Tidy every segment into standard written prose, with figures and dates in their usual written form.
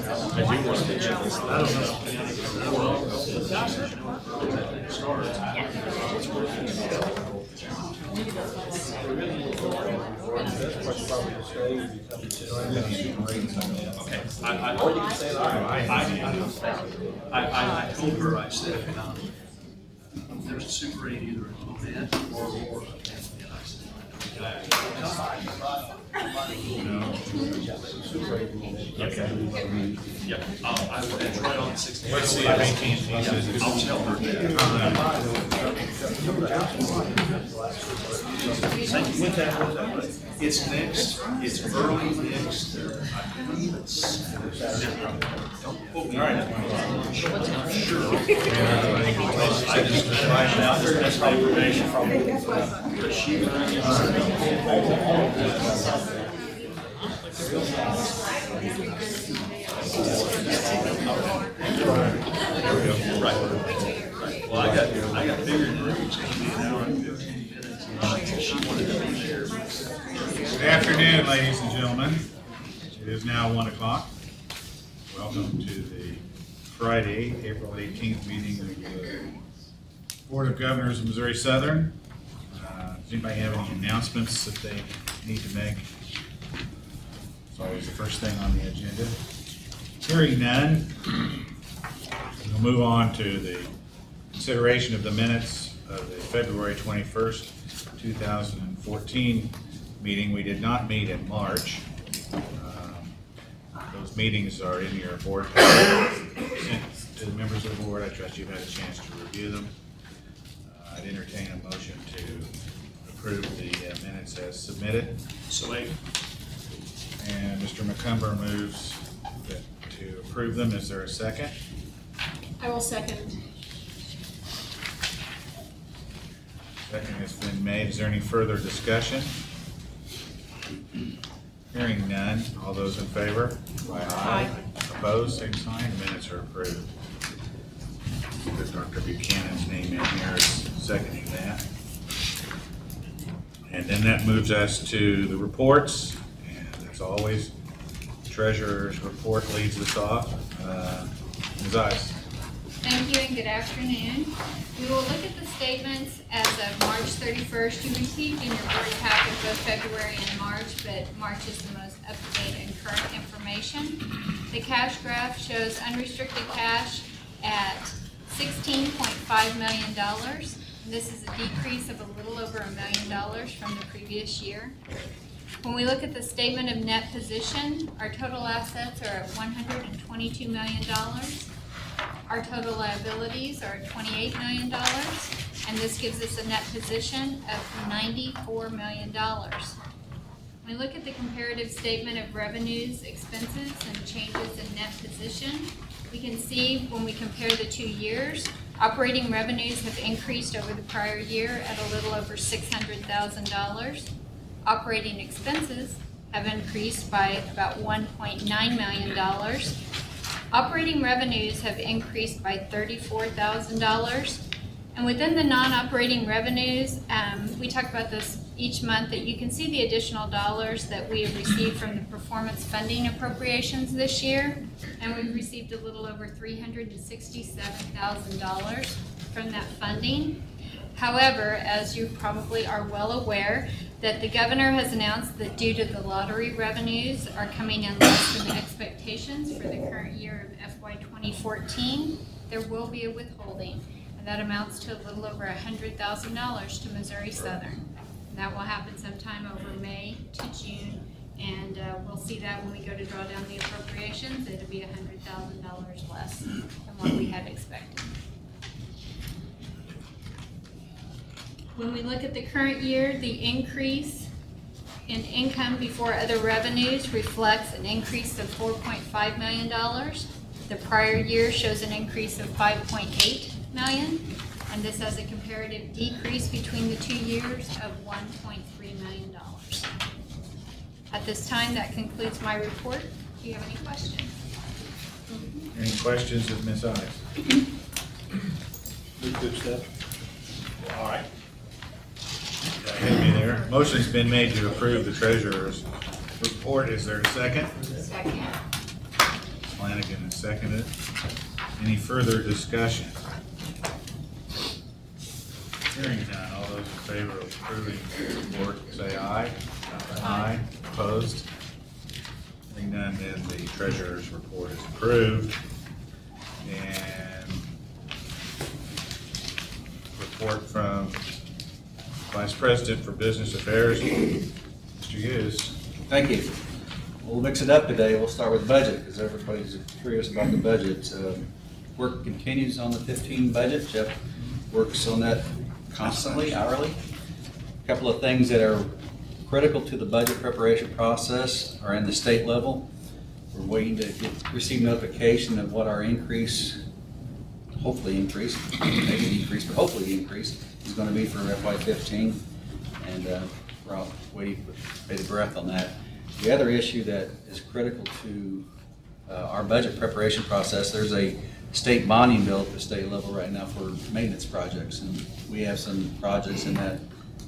I told her, I said, there's a Super 8 either a man or a war. And I said, okay. Yeah, I will, it's right on the 16th. Let's see if 18th. I'll tell her that. It's next, it's early next, I believe it's. Don't quote me. All right. Sure. I just find out that's my information from the sheet. Right. Well, I got bigger groups, maybe an hour and 15 minutes, and she wanted to be there. Good afternoon, ladies and gentlemen. It is now 1 o'clock. Welcome to the Friday, April 18th meeting of the Board of Governors of Missouri Southern. Does anybody have any announcements that they need to make? It's always the first thing on the agenda. Hearing none, we'll move on to the consideration of the minutes of the February 21st, 2014 meeting. We did not meet in March. Those meetings are in your board packet. Sent to the members of the board. I trust you've had a chance to review them. I'd entertain a motion to approve the minutes as submitted. So I. And Mr. McCumber moves to approve them. Is there a second? I will second. Second has been made. Is there any further discussion? Hearing none. All those in favor? Aye. Opposed? Same sign. Minutes are approved. There's Dr. Buchanan's name in here is seconding that. And then that moves us to the reports. And as always, Treasurer's report leads us off. Ms. Ice. Thank you and good afternoon. We will look at the statements as of March 31st. You received in your board packet both February and March, but March is the most up-to-date and current information. The cash graph shows unrestricted cash at $16.5 million. And this is a decrease of a little over $1 million from the previous year. When we look at the statement of net position, our total assets are at $122 million. Our total liabilities are $28 million, and this gives us a net position of $94 million. When we look at the comparative statement of revenues, expenses, and changes in net position, we can see when we compare the 2 years, operating revenues have increased over the prior year at a little over $600,000. Operating expenses have increased by about $1.9 million. Operating revenues have increased by $34,000. And within the non-operating revenues, we talk about this each month, that you can see the additional dollars that we have received from the performance funding appropriations this year. And we've received a little over $367,000 from that funding. However, as you probably are well aware, that the governor has announced that due to the lottery revenues are coming in less than the expectations for the current year of FY 2014, there will be a withholding, and that amounts to a little over $100,000 to Missouri Southern. And that will happen sometime over May to June, and we'll see that when we go to draw down the appropriations. It'll be $100,000 less than what we had expected. When we look at the current year, the increase in income before other revenues reflects an increase of $4.5 million. The prior year shows an increase of $5.8 million, and this has a comparative decrease between the 2 years of $1.3 million. At this time, that concludes my report. Do you have any questions? Any questions of Ms. Ice? Good stuff. All right. Hit me there. Motion's been made to approve the treasurer's report. Is there a second? Second. Flanagan has seconded. Any further discussion? Hearing none, all those in favor of approving the report, say aye. Aye. Opposed? Hearing none, then the treasurer's report is approved. And report from Vice President for Business Affairs, Mr. Hughes. Thank you. We'll mix it up today. We'll start with budget because everybody's curious about the budget. Work continues on the 15 budget. Jeff works on that constantly, hourly. A couple of things that are critical to the budget preparation process are in the state level. We're waiting to receive notification of what our increase, hopefully increase, maybe decrease, but hopefully increase is going to be for FY15. And we're all waiting with bated breath on that. The other issue that is critical to our budget preparation process, there's a state bonding bill at the state level right now for maintenance projects. And we have some projects in that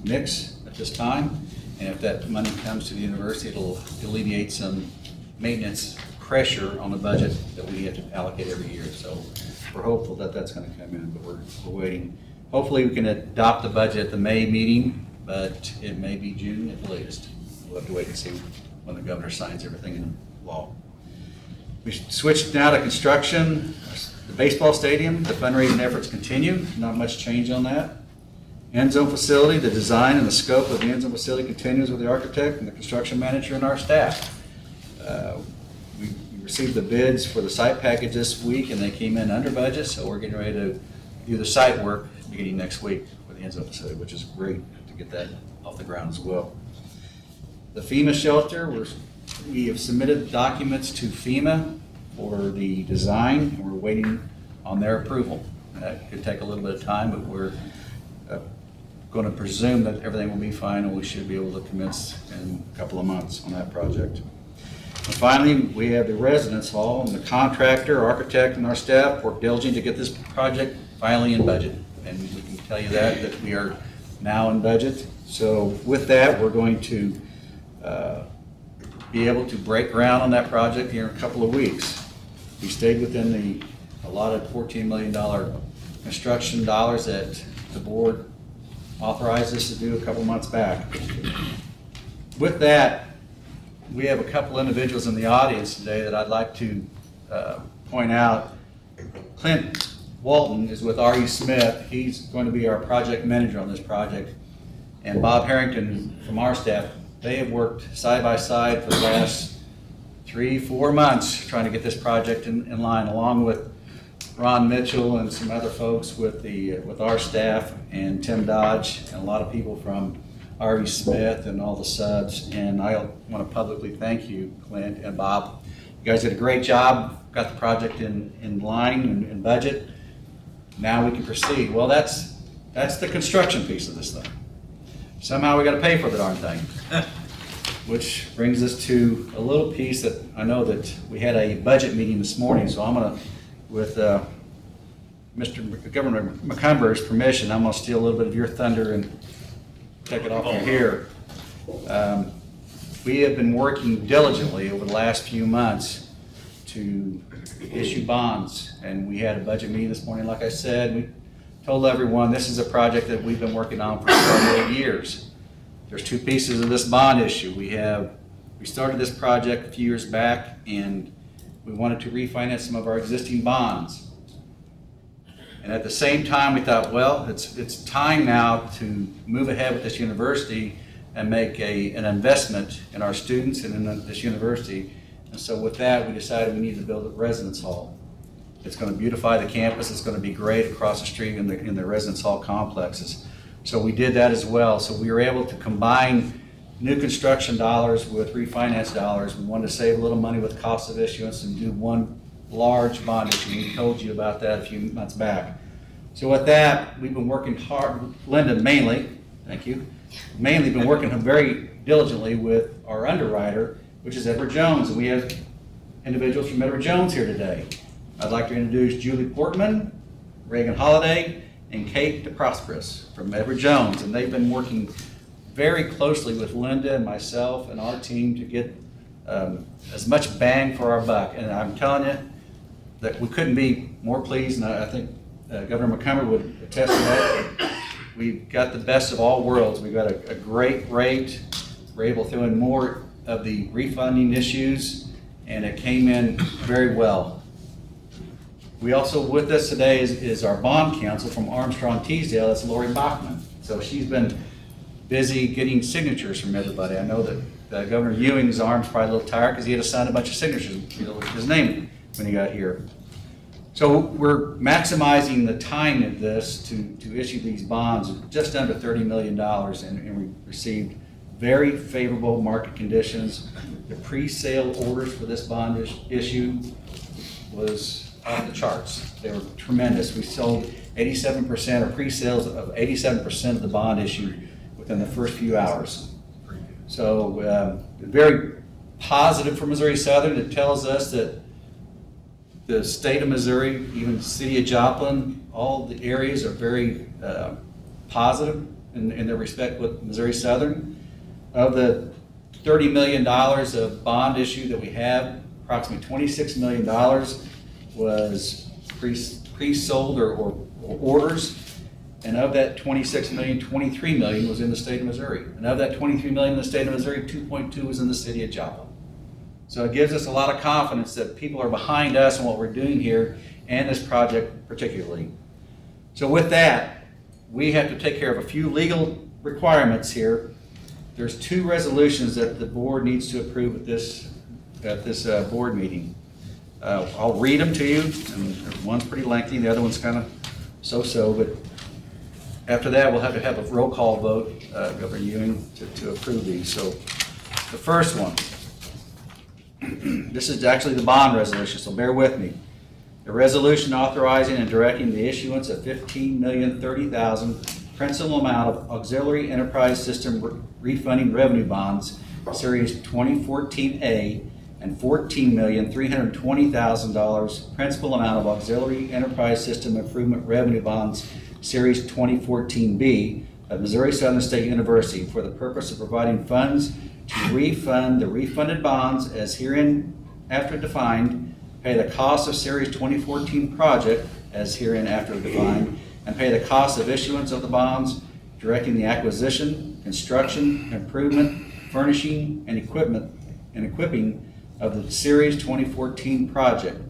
mix at this time. And if that money comes to the university, it'll alleviate some maintenance pressure on the budget that we have to allocate every year. So we're hopeful that that's going to come in, but we're waiting. Hopefully we can adopt the budget at the May meeting, but it may be June at the latest. We'll have to wait and see when the governor signs everything in law. We switched now to construction. The baseball stadium, the fundraising efforts continue. Not much change on that. End zone facility, the design and the scope of the end zone facility continues with the architect and the construction manager and our staff. We received the bids for the site package this week and they came in under budget, so we're getting ready to do the site work beginning next week for the end zone facility, which is great to get that off the ground as well. The FEMA shelter, we have submitted documents to FEMA for the design and we're waiting on their approval. That could take a little bit of time, but we're going to presume that everything will be fine and we should be able to commence in a couple of months on that project. And finally, we have the residence hall, and the contractor, architect, and our staff worked diligently to get this project finally in budget. And we can tell you that we are now in budget. So with that, we're going to be able to break ground on that project here in a couple of weeks. We stayed within the allotted $14 million construction dollars that the board authorized us to do a couple months back. With that, we have a couple individuals in the audience today that I'd like to point out. Clint Walton is with R.E. Smith. He's going to be our project manager on this project. And Bob Harrington from our staff, they have worked side by side for the last 3-4 months trying to get this project in line, along with Ron Mitchell and some other folks with our staff, and Tim Dodge, and a lot of people from R.E. Smith and all the subs. And I want to publicly thank you, Clint and Bob. You guys did a great job, got the project in line and budget. Now we can proceed. Well, that's the construction piece of this thing. Somehow we got to pay for the darn thing. Which brings us to a little piece that I know that we had a budget meeting this morning, so I'm going to, with Mr. Governor McCumber's permission, I'm going to steal a little bit of your thunder and take it off from here. We have been working diligently over the last few months to issue bonds, and we had a budget meeting this morning. Like I said, we told everyone this is a project that we've been working on for several years. There's two pieces of this bond issue. We started this project a few years back, and we wanted to refinance some of our existing bonds. And at the same time, we thought, well, it's time now to move ahead with this university and make an investment in our students and in this university. And so with that, we decided we needed to build a residence hall. It's going to beautify the campus. It's going to be great across the street in the residence hall complexes. So we did that as well. So we were able to combine new construction dollars with refinance dollars. We wanted to save a little money with cost of issuance and do one large bond issue. We told you about that a few months back. So with that, we've been working hard, Linda mainly, thank you, mainly been working very diligently with our underwriter, which is Edward Jones. And we have individuals from Edward Jones here today. I'd like to introduce Julie Portman, Reagan Holliday, and Kate DeProsperous from Edward Jones. And they've been working very closely with Linda and myself and our team to get as much bang for our buck. And I'm telling you that we couldn't be more pleased, and I think Governor McCumber would attest to that. We've got the best of all worlds. We've got a great rate. We're able to throw in more of the refunding issues, and it came in very well. We also, with us today is our bond counsel from Armstrong Teasdale. That's Lori Bachman. So she's been busy getting signatures from everybody. I know that Governor Ewing's arm's probably a little tired because he had to sign a bunch of signatures, with his name when he got here. So we're maximizing the time of this to issue these bonds just under $30 million, and we received very favorable market conditions. The pre-sale orders for this bond issue was off the charts. They were tremendous. We sold 87% or pre-sales of 87% of the bond issue within the first few hours. So very positive for Missouri Southern. It tells us that the state of Missouri, even the city of Joplin, all the areas are very positive in their respect with Missouri Southern. Of the $30 million of bond issue that we have, approximately $26 million was pre-sold or orders. And of that $26 million, $23 million was in the state of Missouri. And of that $23 million in the state of Missouri, 2.2 was in the city of Joplin. So it gives us a lot of confidence that people are behind us and what we're doing here and this project particularly. So with that, we have to take care of a few legal requirements here. There's two resolutions that the board needs to approve at this board meeting. I'll read them to you, and one's pretty lengthy, the other one's kind of so-so, but after that, we'll have to have a roll call vote, Governor Ewing, to approve these. So the first one, this is actually the bond resolution, so bear with me. A resolution authorizing and directing the issuance of $15,030,000 principal amount of auxiliary enterprise system refunding revenue bonds, series 2014A, and $14,320,000 principal amount of auxiliary enterprise system improvement revenue bonds, series 2014B of Missouri Southern State University for the purpose of providing funds to refund the refunded bonds as hereinafter defined, pay the cost of Series 2014 project as hereinafter defined, and pay the cost of issuance of the bonds, directing the acquisition, construction, improvement, furnishing, and equipping of the Series 2014 project,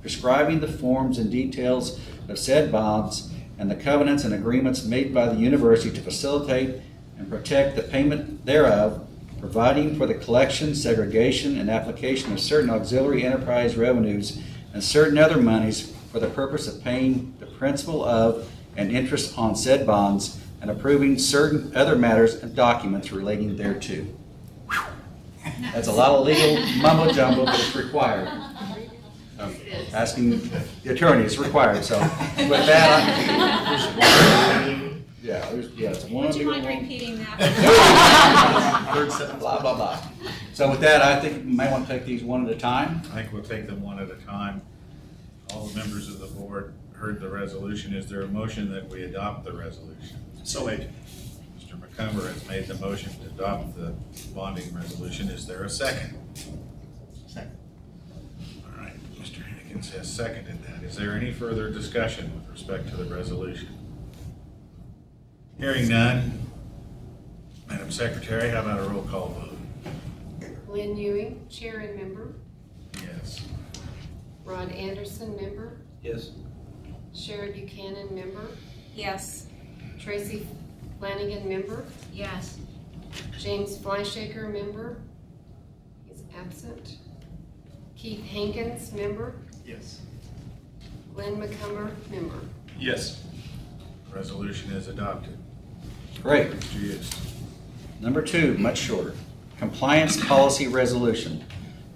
prescribing the forms and details of said bonds and the covenants and agreements made by the university to facilitate and protect the payment thereof, providing for the collection, segregation, and application of certain auxiliary enterprise revenues and certain other monies for the purpose of paying the principal of and interest on said bonds, and approving certain other matters and documents relating thereto. That's a lot of legal mumbo jumbo, but it's required. Asking the attorney, it's required. So with that, it's one. Would you mind repeating that? Third sentence, blah, blah, blah. So with that, I think you might want to take these one at a time. I think we'll take them one at a time. All the members of the board heard the resolution. Is there a motion that we adopt the resolution? So made. Mr. McCumber has made the motion to adopt the bonding resolution. Is there a second? Second. All right, Mr. Hankins has seconded that. Is there any further discussion with respect to the resolution? Hearing none. Madam Secretary, how about a roll call vote? Lynn Ewing, chair and member. Yes. Rod Anderson, member. Yes. Sherry Buchanan, member. Yes. Tracy Flanagan, member. Yes. James Flyshaker, member. He's absent. Keith Hankins, member. Yes. Glenn McCumber, member. Yes. Resolution is adopted. Great. Mr. Hughes. Number two, much shorter. Compliance policy resolution.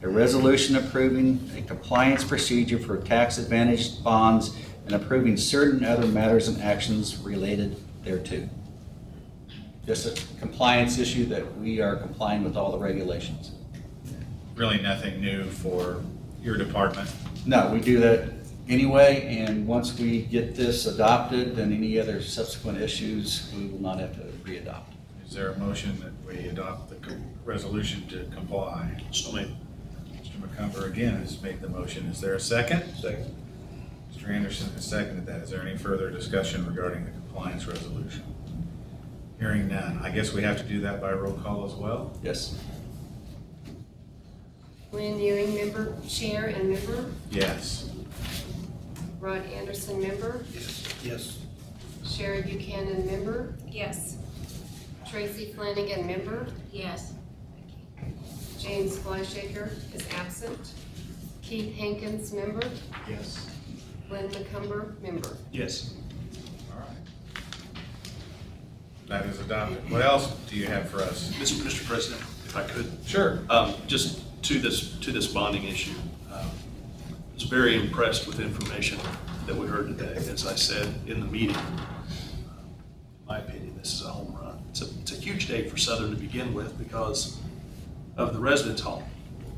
A resolution approving a compliance procedure for tax advantaged bonds and approving certain other matters and actions related thereto. Just a compliance issue that we are complying with all the regulations. Really nothing new for your department. No, we do that anyway, and once we get this adopted, then any other subsequent issues, we will not have to re-adopt. Is there a motion that we adopt the resolution to comply? So made. Mr. McCumber again has made the motion. Is there a second? Second. Mr. Anderson has seconded that. Is there any further discussion regarding the compliance resolution? Hearing none. I guess we have to do that by roll call as well? Yes. Lynn Ewing, member, chair and member. Yes. Rod Anderson, member. Yes. Sherry Buchanan, member. Yes. Tracy Flanagan, member. Yes. James Flyshaker is absent. Keith Hankins, member. Yes. Glenn McCumber, member. Yes. All right. That is adopted. What else do you have for us? Mr. President, if I could, Sure. just to this bonding issue, I was very impressed with the information that we heard today. As I said in the meeting, in my opinion, this is a home run. It's a huge day for Southern to begin with because of the residence hall.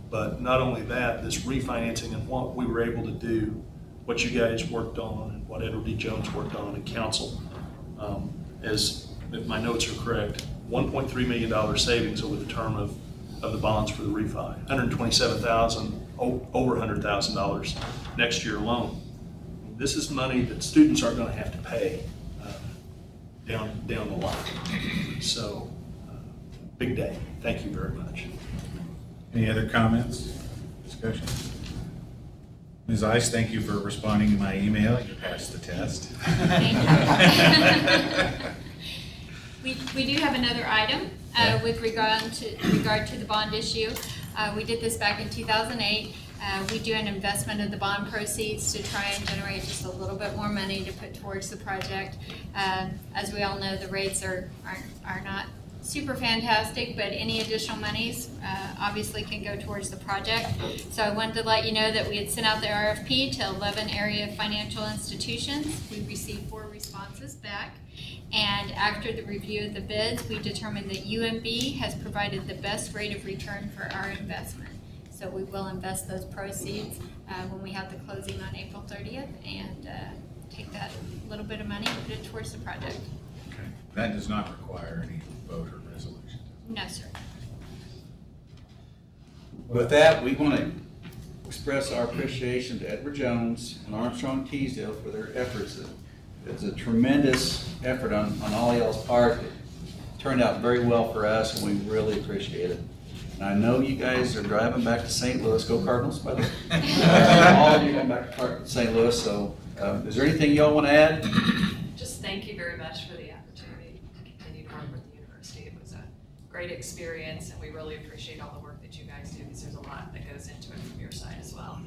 But not only that, this refinancing and what we were able to do, what you guys worked on and what Edward D. Jones worked on in council, as if my notes are correct, $1.3 million savings over the term of the bonds for the refi, $127,000, over $100,000 next year alone. This is money that students are going to have to pay down the line. So, big day. Thank you very much. Any other comments, discussion? Ms. Ice, thank you for responding to my email. You passed the test. We do have another item with regard to the bond issue. We did this back in 2008. We do an investment of the bond proceeds to try and generate just a little bit more money to put towards the project. As we all know, the rates are not super fantastic, but any additional monies obviously can go towards the project. So I wanted to let you know that we had sent out the RFP to 11 area financial institutions. We received 4 responses back. And after the review of the bids, we determined that UMB has provided the best rate of return for our investment. So we will invest those proceeds when we have the closing on April 30th and take that little bit of money and put it towards the project. Okay. That does not require any vote or resolution. No, sir. With that, we want to express our appreciation to Edward Jones and Armstrong Teasdale for their efforts. It's a tremendous effort on all y'all's part. It turned out very well for us, and we really appreciate it. And I know you guys are driving back to St. Louis. Go Cardinals, by the way. All of you going back to St. Louis. So is there anything y'all want to add? Just thank you very much for the opportunity to continue to work with the university. It was a great experience, and we really appreciate all the work that you guys do because there's a lot that goes into it from your side as well.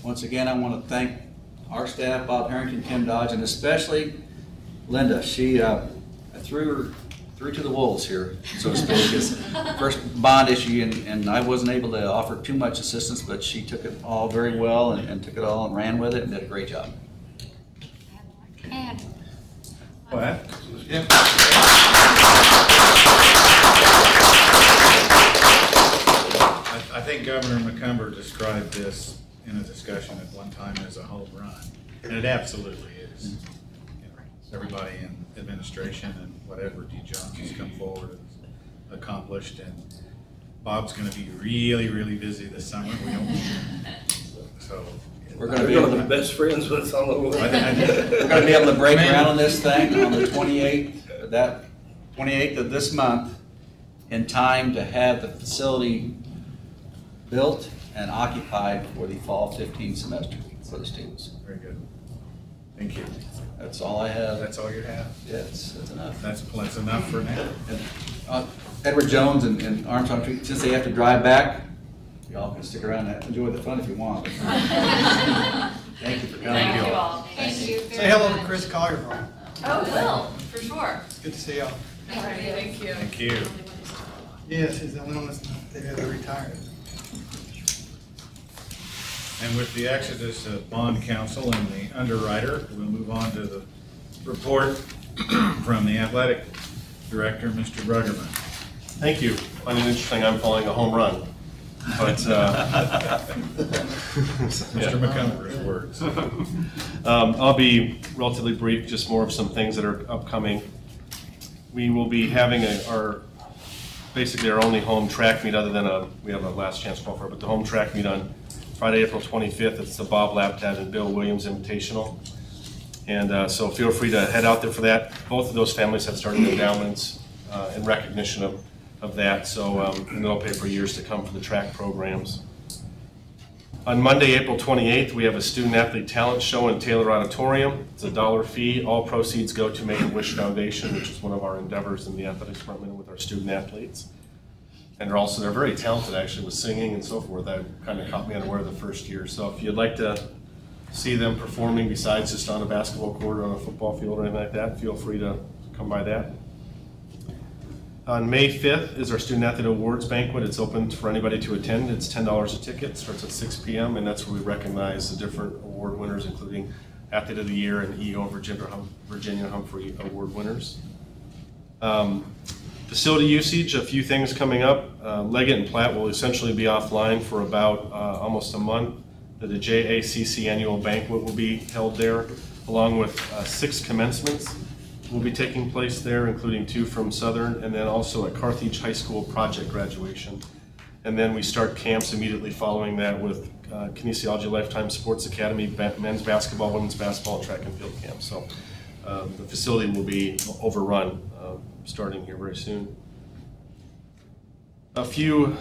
Once again, I want to thank our staff, Bob Harrington, Tim Dodge, and especially Linda. She threw to the wolves here, so to speak. It's first bond issue, and I wasn't able to offer too much assistance, but she took it all very well and took it all and ran with it and did a great job. And What? Yeah. I think Governor McCumber described this in a discussion at one time as a home run, and it absolutely is. Everybody in administration and whatever D. Jones has come forward and accomplished, and Bob's going to be really, really busy this summer. We don't. So We're going to be able to best friends with all over. we're going to be able to break ground on this thing on the 28th of this month, in time to have the facility built and occupied for the fall 15 semester for the students. very good. Thank you. That's all I have. That's all you have. Yes, that's enough. That's enough for now. And, Edward Jones and Armstrong, since they have to drive back, y'all can stick around and enjoy the fun if you want. Thank you for coming. Thank you all. thank you very Say hello to much. Chris Collier for me. Oh, will, for sure. It's good to see y'all. Thank you. Thank you. Yes, he's the only one that's, they've ever retired. And with the exodus of bond counsel and the underwriter, we'll move on to the report from the athletic director, Mr. Bruggeman. Thank you. Finding it interesting, I'm calling a home run. But, Mr. McCumber's words. I'll be relatively brief, just more of some things that are upcoming. We will be having our basically our only home track meet other than we have a last chance qualifier, but the home track meet on Friday, April 25th. It's the Bob Laptad and Bill Williams Invitational. And so feel free to head out there for that. Both of those families have started endowments in recognition of that. So and they'll pay for years to come for the track programs. On Monday, April 28th, we have a student athlete talent show in Taylor Auditorium. It's a $1 fee. All proceeds go to Make-A-Wish Foundation, which is one of our endeavors in the athletics department with our student athletes. And they're very talented actually with singing and so forth. That kind of caught me unaware the first year. So if you'd like to see them performing besides just on a basketball court or on a football field or anything like that, feel free to come by that. On May 5th is our Student Athlete Awards Banquet. It's open for anybody to attend. It's $10 a ticket. It starts at 6 p.m. and that's where we recognize the different award winners, including Athlete of the Year and EO and Virginia Humphrey Award winners. Facility usage, a few things coming up. Leggett and Platt will essentially be offline for about almost a month. The JACC annual banquet will be held there, along with 6 commencements will be taking place there, including 2 from Southern, and then also a Carthage High School project graduation. And then we start camps immediately following that with Kinesiology Lifetime Sports Academy, men's basketball, women's basketball, and track and field camp. So the facility will be overrun starting here very soon. A few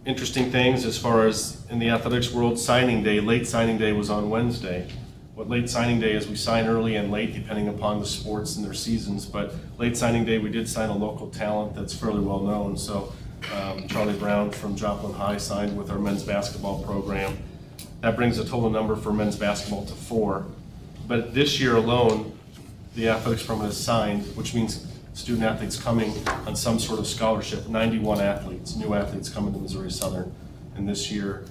interesting things as far as in the athletics world. Signing day, late signing day was on Wednesday. What late signing day is, we sign early and late depending upon the sports and their seasons, but late signing day we did sign a local talent that's fairly well known. So Charlie Brown from Joplin High signed with our men's basketball program. That brings the total number for men's basketball to 4. But this year alone, the athletics department has signed, which means student athletes coming on some sort of scholarship, 91 athletes, new athletes coming to Missouri Southern in this year,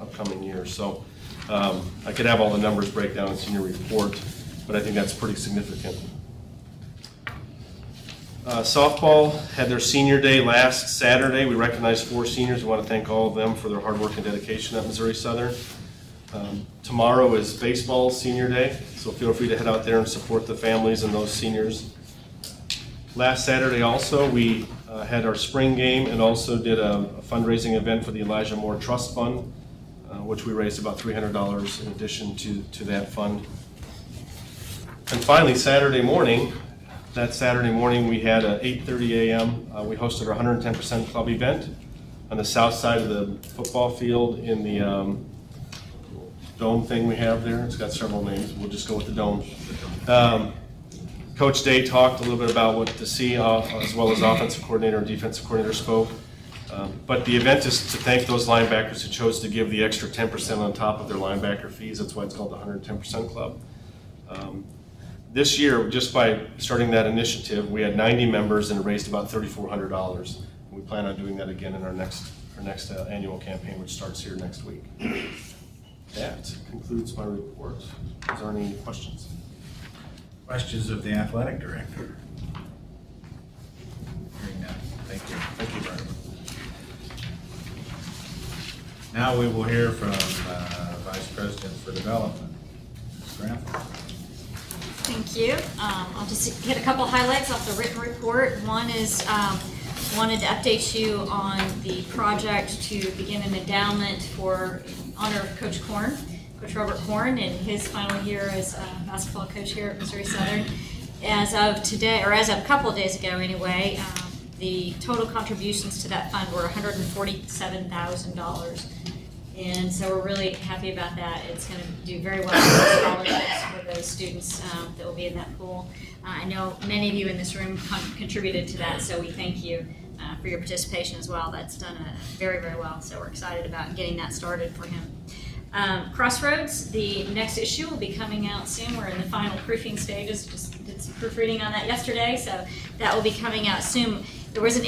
upcoming year. So I could have all the numbers break down in senior report, but I think that's pretty significant. Softball had their senior day last Saturday. We recognized 4 seniors. We want to thank all of them for their hard work and dedication at Missouri Southern. Tomorrow is baseball senior day, so feel free to head out there and support the families and those seniors. Last Saturday also, we had our spring game and also did a fundraising event for the Elijah Moore Trust Fund, which we raised about $300 in addition to that fund. And finally, Saturday morning we had at 8:30 a.m. We hosted our 110% club event on the south side of the football field in the dome thing we have there. It's got several names. We'll just go with the dome. Coach Day talked a little bit about what to see, as well as offensive coordinator and defensive coordinator spoke. But the event is to thank those linebackers who chose to give the extra 10% on top of their linebacker fees. That's why it's called the 110% Club. This year, just by starting that initiative, we had 90 members and it raised about $3,400. We plan on doing that again in our next annual campaign, which starts here next week. That concludes my report. Is there any questions? Questions of the athletic director? Hearing none. Thank you. Thank you, Brian. Now we will hear from Vice President for Development, Ms. Grantham. Thank you. I'll just hit a couple highlights off the written report. One is wanted to update you on the project to begin an endowment in honor of Coach Korn, Coach Robert Korn, in his final year as a basketball coach here at Missouri Southern. As of today, or as of a couple of days ago anyway, the total contributions to that fund were $147,000. And so we're really happy about that. It's going to do very well with scholarships for those students that will be in that pool. I know many of you in this room contributed to that, so we thank you for your participation as well. That's done very, very well, so we're excited about getting that started for him. Crossroads, the next issue will be coming out soon. We're in the final proofing stages, just did some proofreading on that yesterday, so that will be coming out soon. There was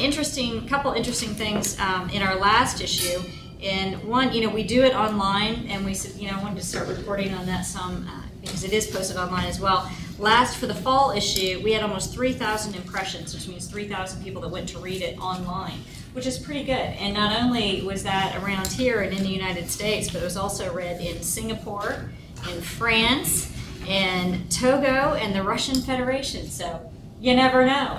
couple interesting things in our last issue. And one, we do it online, and we said, I wanted to start reporting on that some because it is posted online as well. For the fall issue, we had almost 3,000 impressions, which means 3,000 people that went to read it online, which is pretty good. And not only was that around here and in the United States, but it was also read in Singapore, in France, in Togo, and the Russian Federation. So, you never know,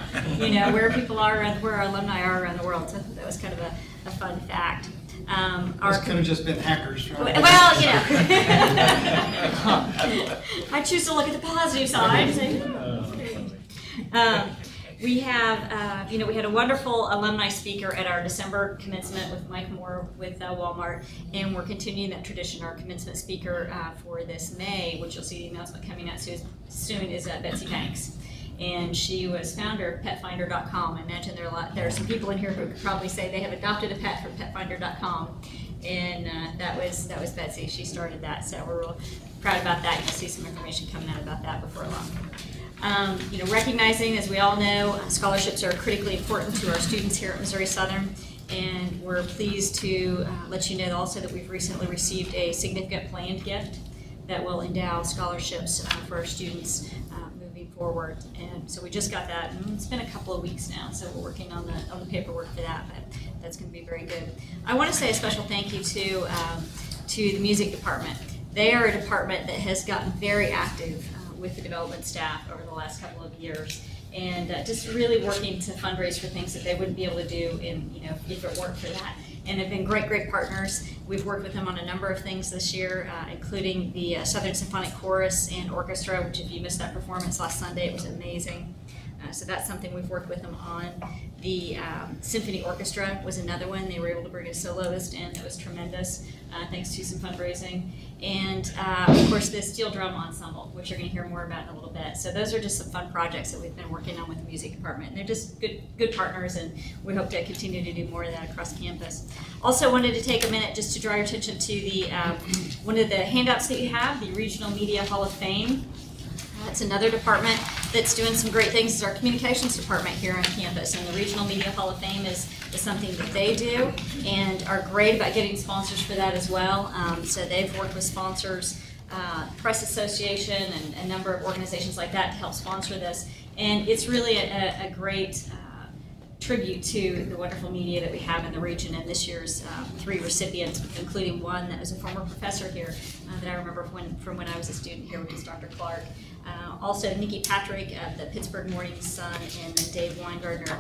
where people are, where our alumni are around the world. So that was kind of a fun fact. This could have just been hackers trying to. Well, I choose to look at the positive side. We have, we had a wonderful alumni speaker at our December commencement with Mike Moore with Walmart, and we're continuing that tradition. Our commencement speaker for this May, which you'll see the announcement coming out soon, is Betsy Banks. And she was founder of petfinder.com. I imagine there are some people in here who could probably say they have adopted a pet from petfinder.com. And that was Betsy. She started that, so we're real proud about that. You'll see some information coming out about that before long. Recognizing, as we all know, scholarships are critically important to our students here at Missouri Southern, and we're pleased to let you know also that we've recently received a significant planned gift that will endow scholarships for our students moving forward. And so we just got that, and it's been a couple of weeks now, so we're working on the paperwork for that, but that's going to be very good. I want to say a special thank you to the music department. They are a department that has gotten very active with the development staff over the last couple of years, and just really working to fundraise for things that they wouldn't be able to do if it weren't for that. And have been great partners. We've worked with them on a number of things this year, including the Southern Symphonic Chorus and Orchestra, which if you missed that performance last Sunday, it was amazing. So that's something we've worked with them on. The Symphony Orchestra was another one. They were able to bring a soloist in that was tremendous, thanks to some fundraising. And of course the Steel Drum Ensemble, which you're going to hear more about in a little bit. So those are just some fun projects that we've been working on with the music department. And they're just good partners, and we hope to continue to do more of that across campus. Also wanted to take a minute just to draw your attention to the one of the handouts that you have, the Regional Media Hall of Fame. That's another department that's doing some great things. It's our communications department here on campus, and the Regional Media Hall of Fame is something that they do and are great about getting sponsors for that as well. So they've worked with sponsors, Press Association, and a number of organizations like that to help sponsor this. And it's really a great tribute to the wonderful media that we have in the region, and this year's 3 recipients, including one that was a former professor here that I remember from when I was a student here, which is Dr. Clark. Also Nikki Patrick of the Pittsburgh Morning Sun, and then Dave Weingardner,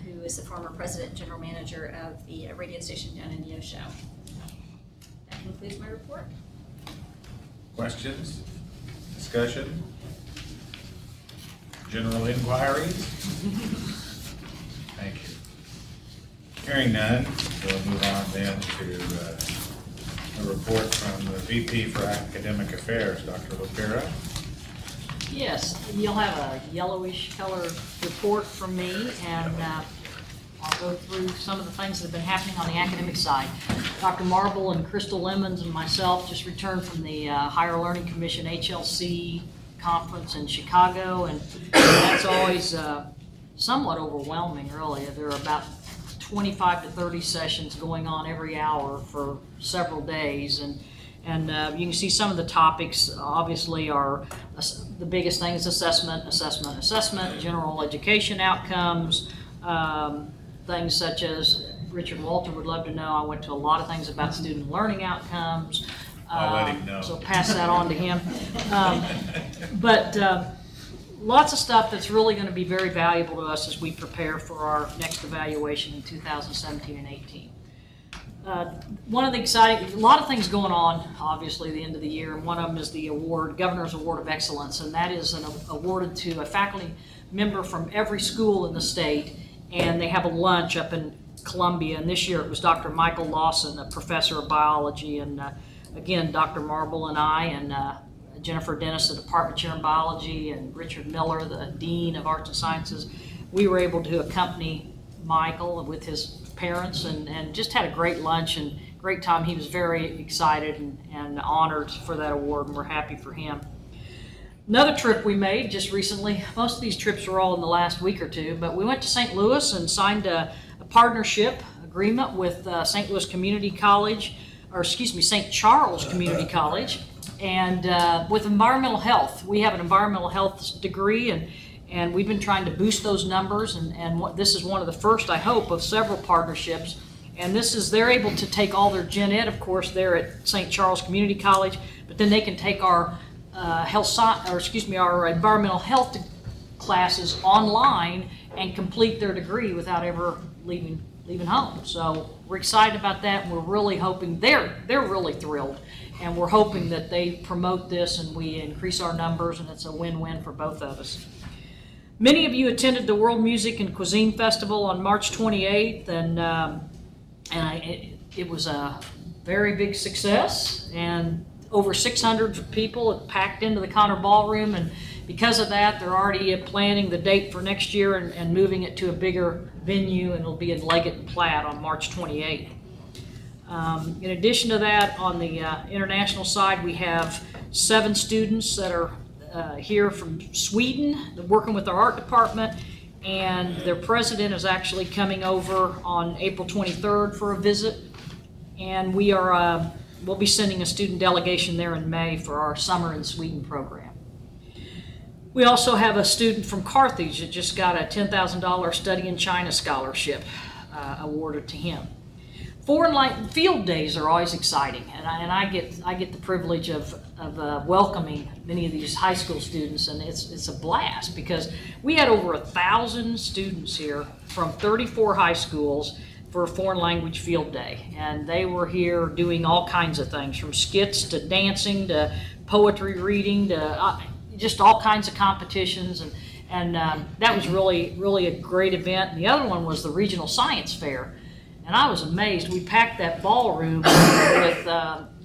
who is the former president and general manager of the radio station down in Neosho. That concludes my report. Questions? Discussion? General inquiries? Thank you. Hearing none, we'll move on then to a report from the VP for Academic Affairs, Dr. Lopera. Yes, you'll have a yellowish color report from me, and I'll go through some of the things that have been happening on the academic side. Dr. Marble and Crystal Lemons and myself just returned from the Higher Learning Commission HLC conference in Chicago, and that's always somewhat overwhelming, really. There are about 25 to 30 sessions going on every hour for several days, and you can see some of the topics obviously are the biggest thing is assessment, general education outcomes, things such as Richard Walter would love to know. I went to a lot of things about student learning outcomes. I'll let him know. So pass that on to him. But lots of stuff that's really going to be very valuable to us as we prepare for our next evaluation in 2017 and 18. One of the a lot of things going on, obviously, at the end of the year, and one of them is the award, Governor's Award of Excellence, and that is awarded to a faculty member from every school in the state, and they have a lunch up in Columbia, and this year it was Dr. Michael Lawson, a professor of biology, and again, Dr. Marble and I, and Jennifer Dennis, the department chair in biology, and Richard Miller, the dean of arts and sciences. We were able to accompany Michael with his parents and just had a great lunch and great time. He was very excited and honored for that award, and we're happy for him. Another trip we made just recently, most of these trips were all in the last week or two, but we went to St. Louis and signed a partnership agreement with St. Louis Community College, St. Charles Community College, and with environmental health. We have an environmental health degree, and we've been trying to boost those numbers, and this is one of the first, I hope, of several partnerships. And they're able to take all their gen ed, of course, there at St. Charles Community College, but then they can take our our environmental health classes online and complete their degree without ever leaving home. So we're excited about that, and we're really hoping, they're really thrilled, and we're hoping that they promote this and we increase our numbers, and it's a win-win for both of us. Many of you attended the World Music and Cuisine Festival on March 28th, it was a very big success, and over 600 people packed into the Connor Ballroom, and because of that, they're already planning the date for next year and moving it to a bigger venue, and it'll be in Leggett and Platt on March 28th. In addition to that, on the international side, we have 7 students that are here from Sweden, working with our art department, and their president is actually coming over on April 23rd for a visit, and we'll be sending a student delegation there in May for our Summer in Sweden program. We also have a student from Carthage that just got a $10,000 Study in China scholarship awarded to him. Foreign field days are always exciting, and I get the privilege of welcoming many of these high school students, and it's a blast because we had over 1,000 students here from 34 high schools for a foreign language field day, and they were here doing all kinds of things, from skits to dancing to poetry reading to just all kinds of competitions, and that was really a great event. And the other one was the regional science fair. And I was amazed. We packed that ballroom with,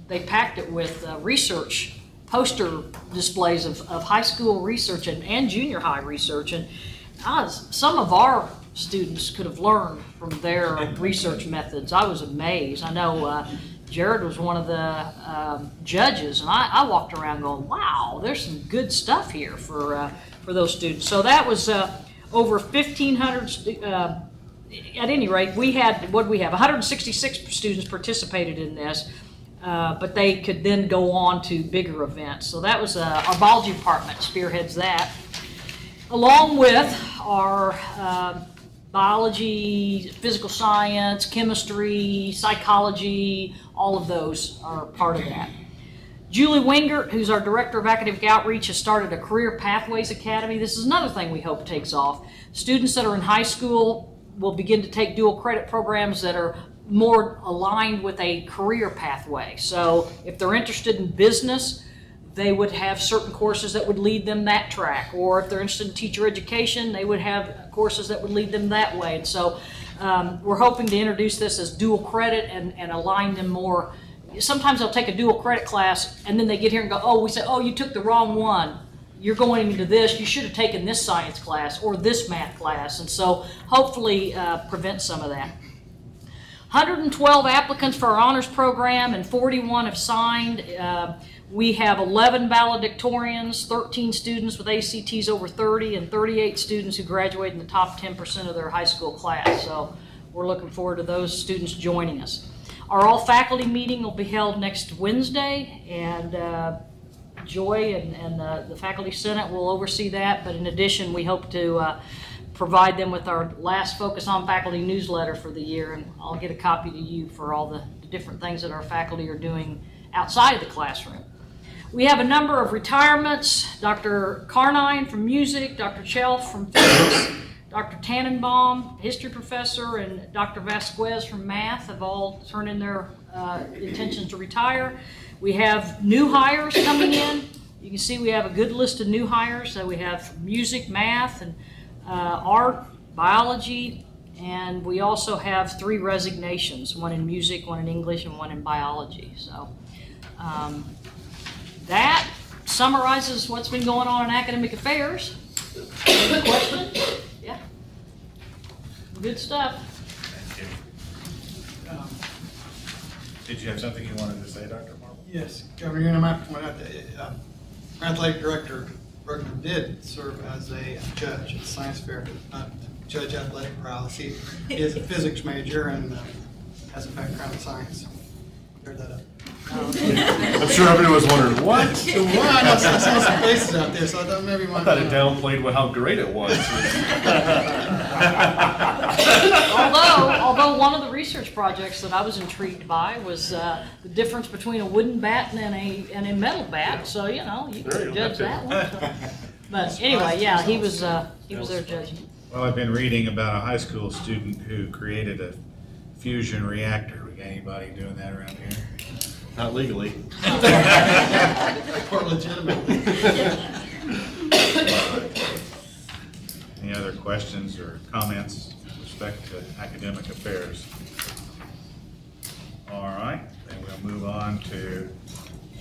they packed it with research poster displays of high school research and junior high research. And some of our students could have learned from their research methods. I was amazed. I know Jared was one of the judges, and I walked around going, wow, there's some good stuff here for those students. So that was over 1,500 at any rate, we had, 166 students participated in this, but they could then go on to bigger events. So that was our biology department spearheads that, along with our biology, physical science, chemistry, psychology, all of those are part of that. Julie Wingert, who's our Director of Academic Outreach, has started a Career Pathways Academy. This is another thing we hope takes off. Students that are in high school will begin to take dual credit programs that are more aligned with a career pathway. So if they're interested in business, they would have certain courses that would lead them that track. Or if they're interested in teacher education, they would have courses that would lead them that way. And so we're hoping to introduce this as dual credit and align them more. Sometimes they'll take a dual credit class and then they get here and go, oh, we say, oh, you took the wrong one. You're going into this, you should have taken this science class or this math class. And so hopefully prevent some of that. 112 applicants for our honors program and 41 have signed. We have 11 valedictorians, 13 students with ACTs over 30, and 38 students who graduate in the top 10% of their high school class. So we're looking forward to those students joining us. Our all faculty meeting will be held next Wednesday, and Joy and the Faculty Senate will oversee that, but in addition, we hope to provide them with our last Focus on Faculty newsletter for the year, and I'll get a copy to you for all the different things that our faculty are doing outside of the classroom. We have a number of retirements. Dr. Carnine from music, Dr. Chelf from physics, Dr. Tannenbaum, history professor, and Dr. Vasquez from math have all turned in their intentions to retire. We have new hires coming in. You can see we have a good list of new hires. So we have music, math, and art, biology, and we also have 3 resignations, one in music, one in English, and one in biology. So that summarizes what's been going on in academic affairs. Any questions? Yeah. Good stuff. Did you have something you wanted to say, Dr. Marble? Yes, Governor, you know, I might point out that athletic director Bruggeman did serve as a judge at the science fair, not judge athletic prowess. He is a physics major and has a background in science. Cleared that up. I'm sure everyone was wondering, what? I saw some faces out there, so I thought maybe one. I thought it downplayed how great it was. Although one of the research projects that I was intrigued by was the difference between a wooden bat and a metal bat. So, you know, you can judge that one. So. But anyway, yeah, he was there judging. Well, I've been reading about a high school student who created a fusion reactor. We got anybody doing that around here? Not legally. Or legitimately. Any other questions or comments with respect to academic affairs? All right, then we'll move on to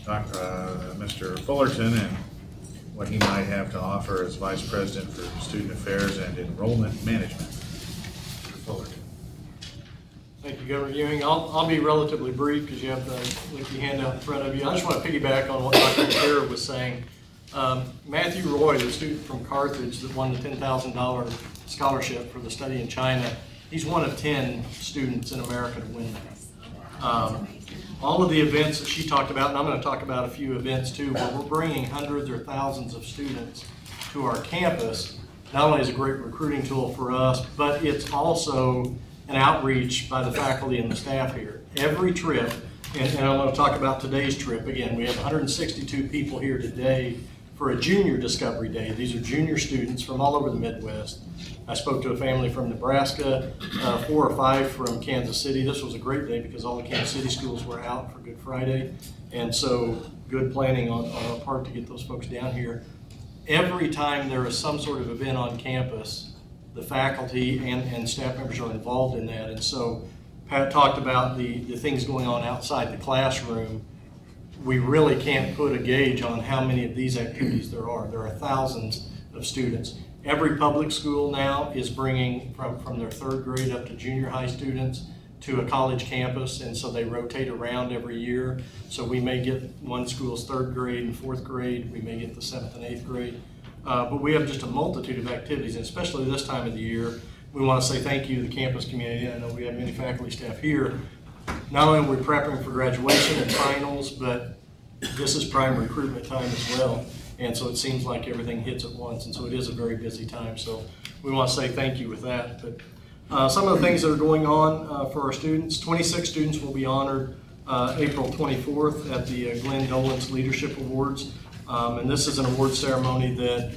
Mr. Fullerton and what he might have to offer as Vice President for Student Affairs and Enrollment Management. Mr. Fullerton. Thank you, Governor Ewing. I'll be relatively brief because you have the lengthy handout in front of you. I just want to piggyback on what Dr. O'Hara was saying. Matthew Roy, the student from Carthage that won the $10,000 scholarship for the study in China, he's one of 10 students in America to win that. All of the events that she talked about, and I'm going to talk about a few events too, where we're bringing hundreds or thousands of students to our campus, not only is a great recruiting tool for us, but it's also an outreach by the faculty and the staff here. Every trip, and I want to talk about today's trip again, we have 162 people here today for a junior discovery day. These are junior students from all over the Midwest. I spoke to a family from Nebraska, 4 or 5 from Kansas City. This was a great day because all the Kansas City schools were out for Good Friday. And so good planning on our part to get those folks down here. Every time there is some sort of event on campus, the faculty and staff members are involved in that. And so Pat talked about the things going on outside the classroom. We really can't put a gauge on how many of these activities there are. There are thousands of students. Every public school now is bringing from their 3rd grade up to junior high students to a college campus, and so they rotate around every year. So we may get one school's 3rd grade and 4th grade, we may get the 7th and 8th grade. But we have just a multitude of activities, and especially this time of the year, we want to say thank you to the campus community. I know we have many faculty staff here. Not only are we preparing for graduation and finals, but this is prime recruitment time as well. And so it seems like everything hits at once, and so it is a very busy time. So we want to say thank you with that. But some of the things that are going on for our students, 26 students will be honored April 24th at the Glenn Dolan's Leadership Awards. And this is an award ceremony that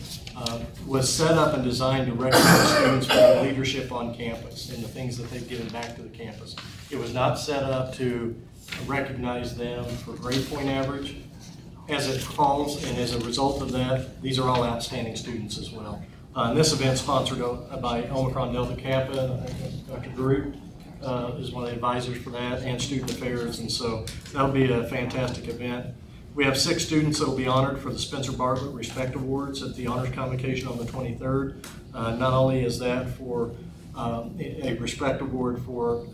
was set up and designed to recognize students for their leadership on campus and the things that they've given back to the campus. It was not set up to recognize them for grade point average. As it falls, and as a result of that, these are all outstanding students as well. And this event sponsored by Omicron Delta Kappa. Dr. Groot is one of the advisors for that, and Student Affairs, and so that'll be a fantastic event. We have 6 students that will be honored for the Spencer Bartlett Respect Awards at the Honors Convocation on the 23rd. Not only is that for a respect award for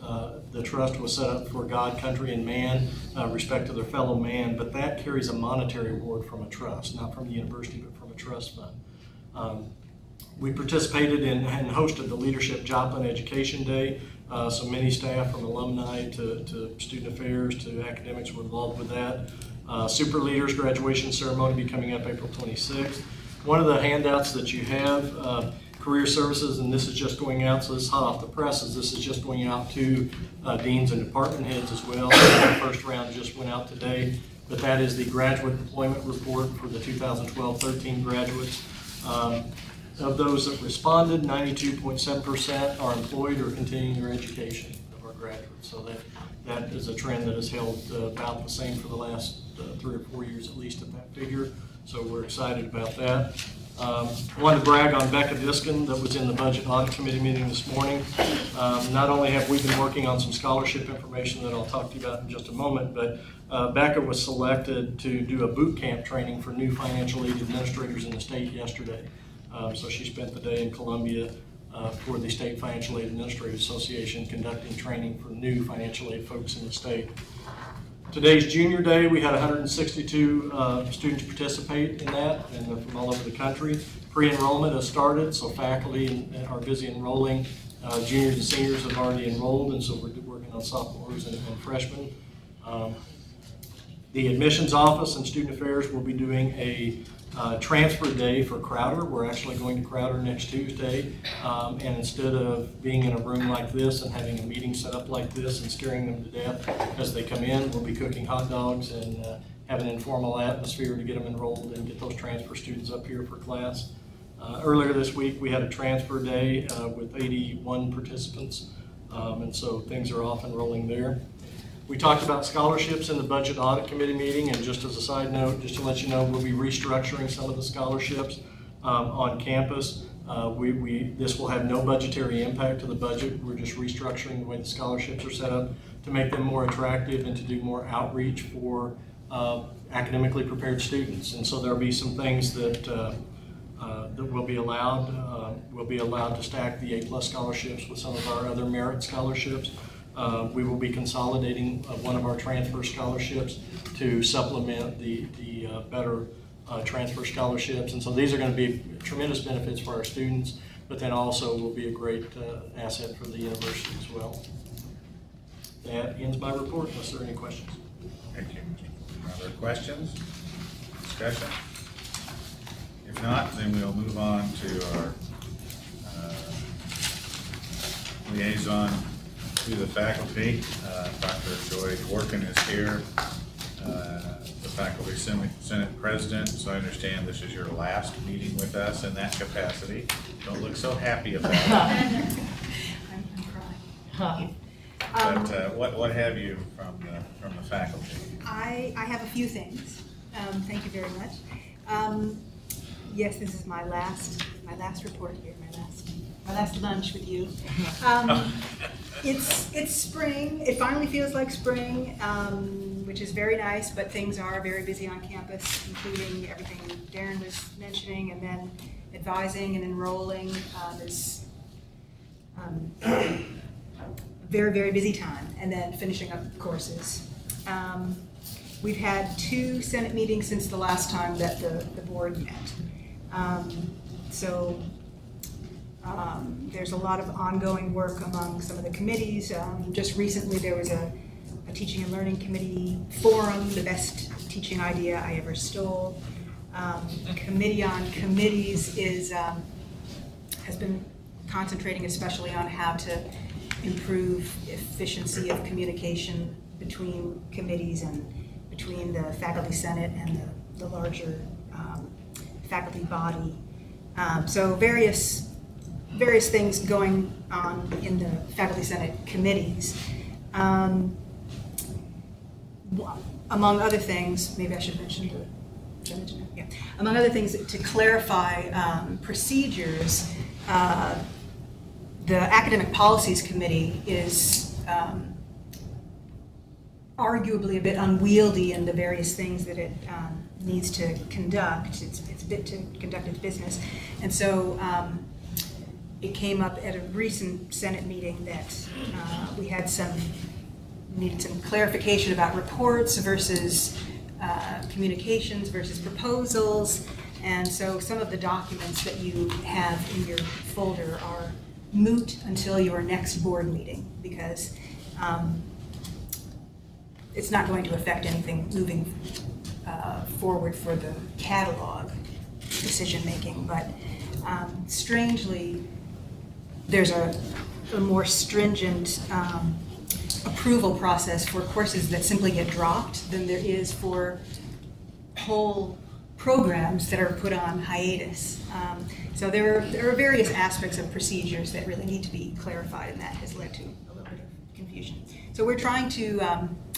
the trust was set up for God, country, and man, respect to their fellow man, but that carries a monetary award from a trust, not from the university, but from a trust fund. We participated in and hosted the Leadership Joplin Education Day. So many staff from alumni to student affairs to academics were involved with that. Super Leaders graduation ceremony will be coming up April 26th. One of the handouts that you have, career services, and this is just going out, so this is hot off the presses, this is just going out to deans and department heads as well. The first round just went out today, but that is the graduate employment report for the 2012-13 graduates. Of those that responded, 92.7% are employed or continuing their education of our graduates. So that is a trend that has held about the same for the last 3 or 4 years at least at that figure. So we're excited about that. I wanted to brag on Becca Diskin that was in the Budget Audit Committee meeting this morning. Not only have we been working on some scholarship information that I'll talk to you about in just a moment, but Becca was selected to do a boot camp training for new financial aid administrators in the state yesterday. So she spent the day in Columbia for the State Financial Aid Administrators Association conducting training for new financial aid folks in the state. Today's Junior Day, we had 162 students participate in that, and they're from all over the country. Pre-enrollment has started, so faculty are busy enrolling. Juniors and seniors have already enrolled, and so we're working on sophomores and freshmen. The admissions office and student affairs will be doing a transfer day for Crowder. We're actually going to Crowder next Tuesday, and instead of being in a room like this and having a meeting set up like this and scaring them to death as they come in, we'll be cooking hot dogs and have an informal atmosphere to get them enrolled and get those transfer students up here for class. Earlier this week, we had a transfer day with 81 participants, and so things are off and rolling there. We talked about scholarships in the Budget Audit Committee meeting, and just as a side note, just to let you know, we'll be restructuring some of the scholarships on campus. This will have no budgetary impact to the budget. We're just restructuring the way the scholarships are set up to make them more attractive and to do more outreach for academically prepared students. And so there'll be some things that will be allowed. We'll be allowed to stack the A+ scholarships with some of our other merit scholarships. We will be consolidating one of our transfer scholarships to supplement the better transfer scholarships. And so these are going to be tremendous benefits for our students, but then also will be a great asset for the university as well. That ends my report, unless there are any questions. Thank you. Other questions? Discussion? If not, then we'll move on to our liaison to the faculty. Dr. Joy Dworkin is here, the Faculty Senate President, so I understand this is your last meeting with us in that capacity. Don't look so happy about it. I'm crying. But what have you from the faculty? I have a few things. Thank you very much. Yes, this is my last report here, my last lunch with you. It's spring. It finally feels like spring, which is very nice, but things are very busy on campus, including everything Darren was mentioning, and then advising and enrolling is very, very busy time, and then finishing up thecourses. We've had 2 Senate meetings since the last time that the board met. There's a lot of ongoing work among some of the committees. Just recently there was a teaching and learning committee forum, the best teaching idea I ever stole. Committee on Committees has been concentrating especially on how to improve efficiency of communication between committees and between the faculty senate and the larger faculty body. So various things going on in the faculty senate committees. Among other things, maybe I should mention among other things, to clarify procedures, the Academic Policies Committee is arguably a bit unwieldy in the various things that it needs to conduct. It's a bit to conduct its business. And so it came up at a recent Senate meeting that we needed some clarification about reports versus communications versus proposals. And so some of the documents that you have in your folder are moot until your next board meeting, because it's not going to affect anything moving forward for the catalog decision-making. But strangely, there's a more stringent approval process for courses that simply get dropped than there is for whole programs that are put on hiatus. So there are various aspects of procedures that really need to be clarified, and that has led to a little bit of confusion. So we're trying to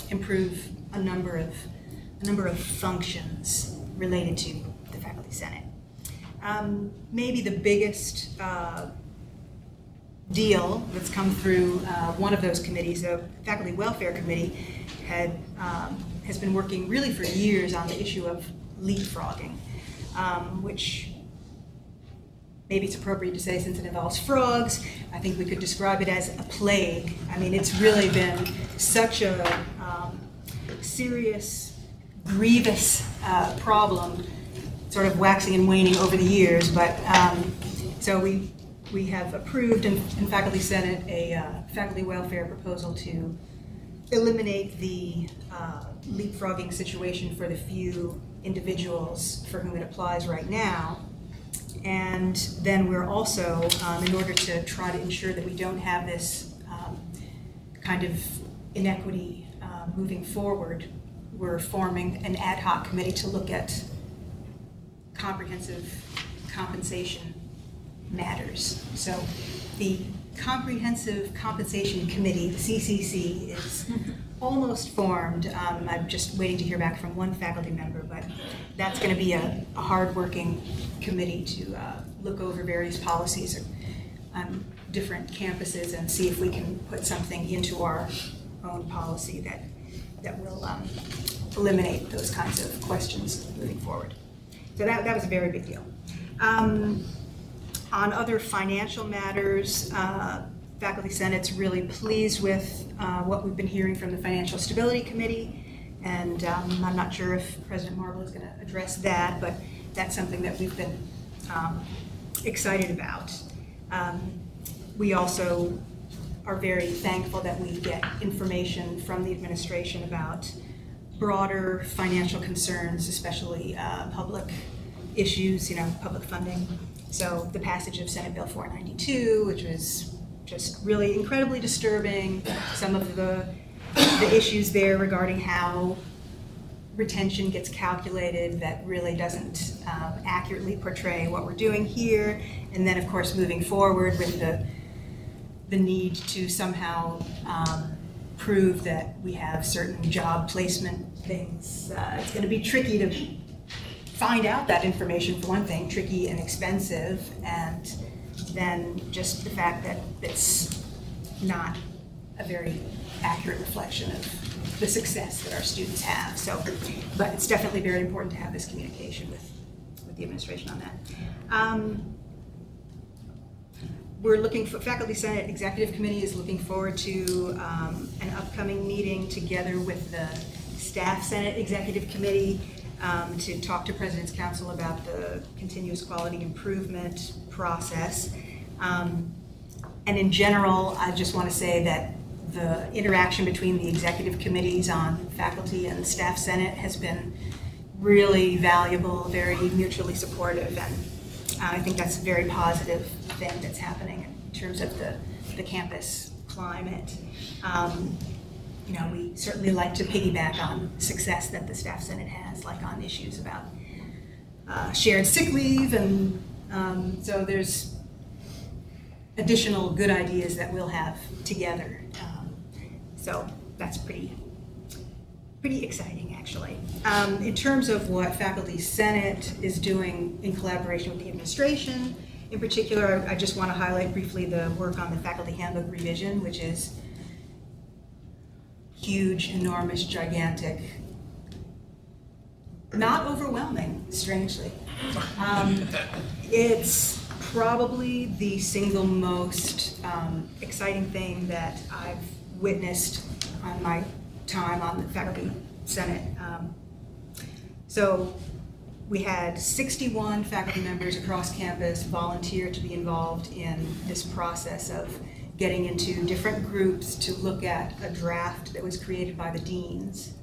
improve a number of functions related to the Faculty Senate. Maybe the biggest deal that's come through one of those committees, the Faculty Welfare Committee, has been working really for years on the issue of leapfrogging, which maybe it's appropriate to say since it involves frogs. I think we could describe it as a plague. I mean, it's really been such a serious, grievous problem, sort of waxing and waning over the years. But so we have approved in Faculty Senate a faculty welfare proposal to eliminate the leapfrogging situation for the few individuals for whom it applies right now. And then we're also, in order to try to ensure that we don't have this kind of inequity moving forward, we're forming an ad hoc committee to look at comprehensive compensation matters. So the Comprehensive Compensation Committee, the CCC, is almost formed. I'm just waiting to hear back from one faculty member, but that's going to be a hard-working committee to look over various policies on different campuses and see if we can put something into our own policy that will eliminate those kinds of questions moving forward. So that was a very big deal. On other financial matters, Faculty Senate's really pleased with what we've been hearing from the Financial Stability Committee, and I'm not sure if President Marble is going to address that, but that's something that we've been excited about. We also are very thankful that we get information from the administration about broader financial concerns, especially public issues, public funding. So the passage of Senate Bill 492, which was just really incredibly disturbing, some of the issues there regarding how retention gets calculated that really doesn't accurately portray what we're doing here. And then, of course, moving forward with the need to somehow prove that we have certain job placement things. It's going to be tricky to find out that information, for one thing, tricky and expensive, and then just the fact that it's not a very accurate reflection of the success that our students have. So, but it's definitely very important to have this communication with the administration on that. We're looking for, Faculty Senate Executive Committee is looking forward to an upcoming meeting together with the Staff Senate Executive Committee to talk to President's Council about the continuous quality improvement process. And in general, I just want to say that the interaction between the executive committees on faculty and staff senate has been really valuable, very mutually supportive, and I think that's a very positive thing that's happening in terms of the campus climate. We certainly like to piggyback on success that the staff senate has, like on issues about shared sick leave, and so there's additional good ideas that we'll have together. So that's pretty exciting, actually. In terms of what Faculty Senate is doing in collaboration with the administration, in particular, I just want to highlight briefly the work on the faculty handbook revision, which is huge, enormous, gigantic, not overwhelming, strangely. It's probably the single most exciting thing that I've witnessed on my time on the Faculty Senate. So we had 61 faculty members across campus volunteer to be involved in this process of getting into different groups to look at a draft that was created by the deans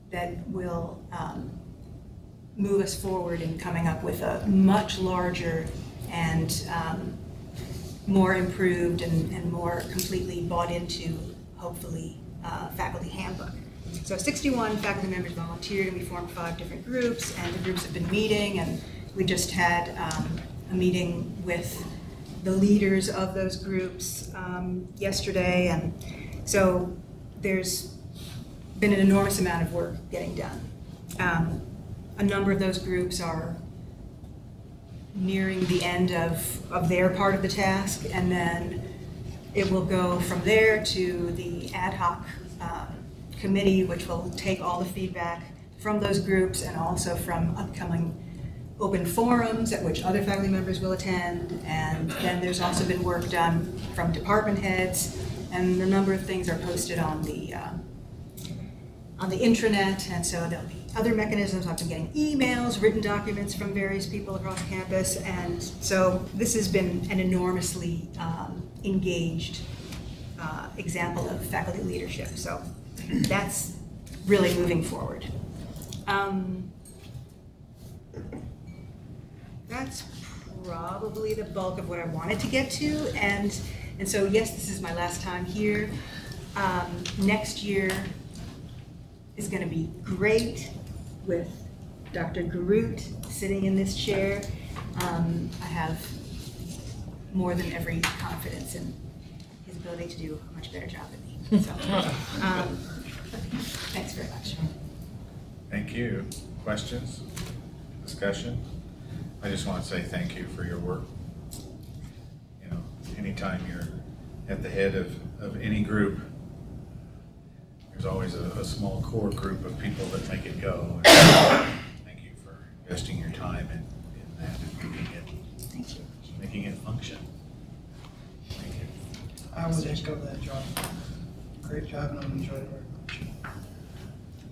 that will move us forward in coming up with a much larger and more improved and more completely bought into, hopefully, faculty handbook. So 61 faculty members volunteered, and we formed 5 different groups, and the groups have been meeting, and we just had a meeting with the leaders of those groups yesterday, and so there's been an enormous amount of work getting done. A number of those groups are nearing the end of their part of the task, and then it will go from there to the ad hoc committee, which will take all the feedback from those groups and also from upcoming open forums at which other faculty members will attend. And then there's also been work done from department heads, and a number of things are posted on the intranet, and so there'll be other mechanisms. I've been getting emails, written documents from various people across campus, and so this has been an enormously engaged example of faculty leadership. So that's really moving forward. That's probably the bulk of what I wanted to get to, and so yes, this is my last time here. Next year, is going to be great with Dr. Garut sitting in this chair. I have more than every confidence in his ability to do a much better job than me. So, thanks very much. Thank you. Questions? Discussion? I just want to say thank you for your work. You know, anytime you're at the head of any group, there's always a small core group of people that make it go. And thank you for investing your time in that and making it function. Thank you. I would echo that, John. Great job, and I've enjoyed it very much.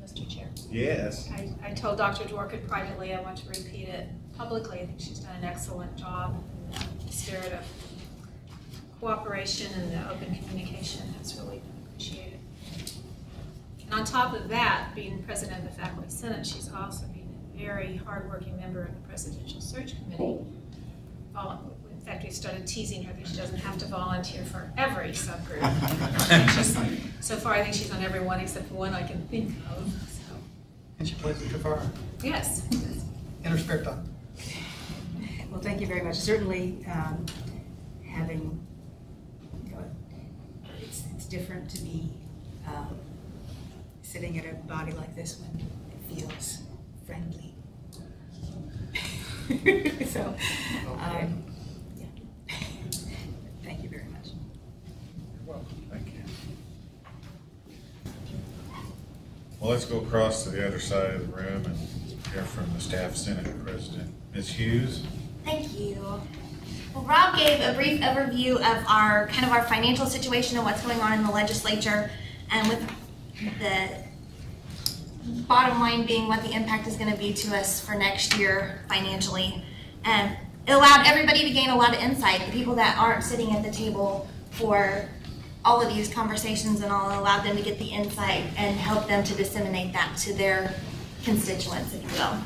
Mr. Chair. Yes. I told Dr. Dworkin privately, I want to repeat it publicly. I think she's done an excellent job in the spirit of cooperation and the open communication. That's really been appreciated. And on top of that, being president of the Faculty Senate, she's also been a very hardworking member of the Presidential Search Committee. In fact, we started teasing her that she doesn't have to volunteer for every subgroup. So far, I think she's on every one except for one I can think of. So. And she plays the kafara Yes. in her spare time. Well, thank you very much. Certainly, having, it's different to be sitting at a body like this one. It feels friendly. So, yeah. Thank you very much. You're welcome. Thank you. Well, let's go across to the other side of the room and hear from the Staff Senate President, Ms. Hughes. Thank you. Well, Rob gave a brief overview of our financial situation and what's going on in the legislature, and with the bottom line being what the impact is going to be to us for next year financially. It allowed everybody to gain a lot of insight. The people that aren't sitting at the table for all of these conversations and all, allowed them to get the insight and help them to disseminate that to their constituents, if you will.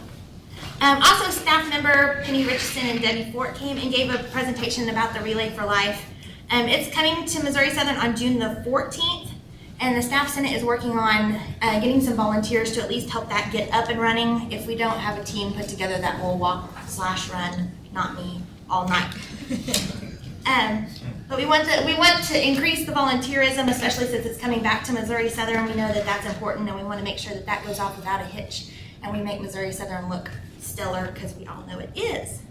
Also, staff member Penny Richardson and Debbie Fort came and gave a presentation about the Relay for Life. It's coming to Missouri Southern on June the 14th, and the Staff Senate is working on getting some volunteers to at least help that get up and running if we don't have a team put together that will walk/run, not me, all night. But we want to increase the volunteerism, especially since it's coming back to Missouri Southern. We know that that's important, and we want to make sure that that goes off without a hitch, and we make Missouri Southern look stellar, because we all know it is.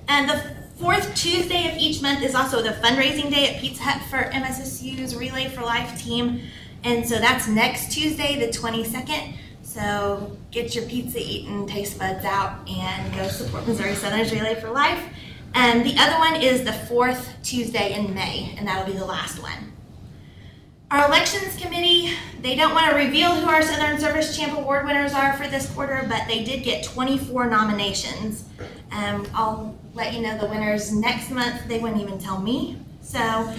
And the fourth Tuesday of each month is also the fundraising day at Pizza Hut for MSSU's Relay for Life team. And so that's next Tuesday, the 22nd. So get your pizza eating taste buds out and go support Missouri Southern's Relay for Life. And the other one is the fourth Tuesday in May, and that'll be the last one. Our elections committee, they don't want to reveal who our Southern Service Champ Award winners are for this quarter, but they did get 24 nominations. I'll let you know the winners next month. They wouldn't even tell me. So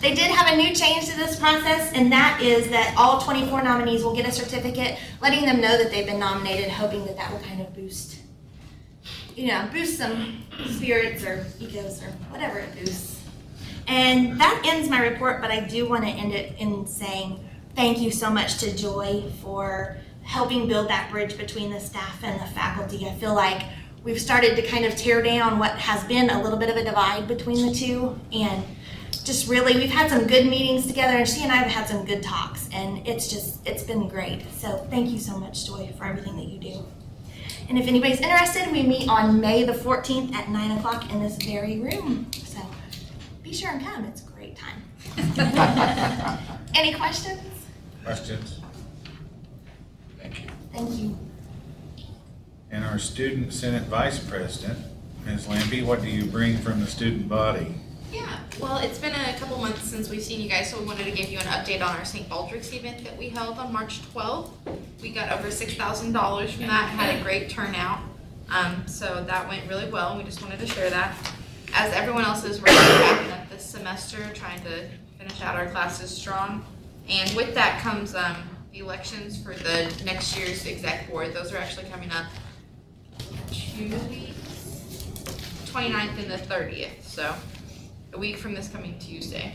they did have a new change to this process, and that is that all 24 nominees will get a certificate letting them know that they've been nominated, hoping that that will kind of boost some spirits or egos or whatever it boosts. And that ends my report, but I do want to end it in saying thank you so much to Joy for helping build that bridge between the staff and the faculty. I feel like we've started to kind of tear down what has been a little bit of a divide between the two, and just really, we've had some good meetings together, and she and I have had some good talks, and it's been great. So thank you so much, Joy, for everything that you do. And if anybody's interested, we meet on May the 14th at 9 o'clock in this very room. So be sure and come. It's a great time. Any questions? Questions? Thank you. Thank you. And our Student Senate Vice President, Ms. Lampy, what do you bring from the student body? Yeah, well, it's been a couple months since we've seen you guys, so we wanted to give you an update on our St. Baldrick's event that we held on March 12th. We got over $6,000 from that, had a great turnout. So that went really well, and we just wanted to share that. As everyone else is wrapping up this semester, trying to finish out our classes strong. And with that comes the elections for the next year's exec board. Those are actually coming up 2 weeks, 29th and the 30th, so a week from this coming Tuesday.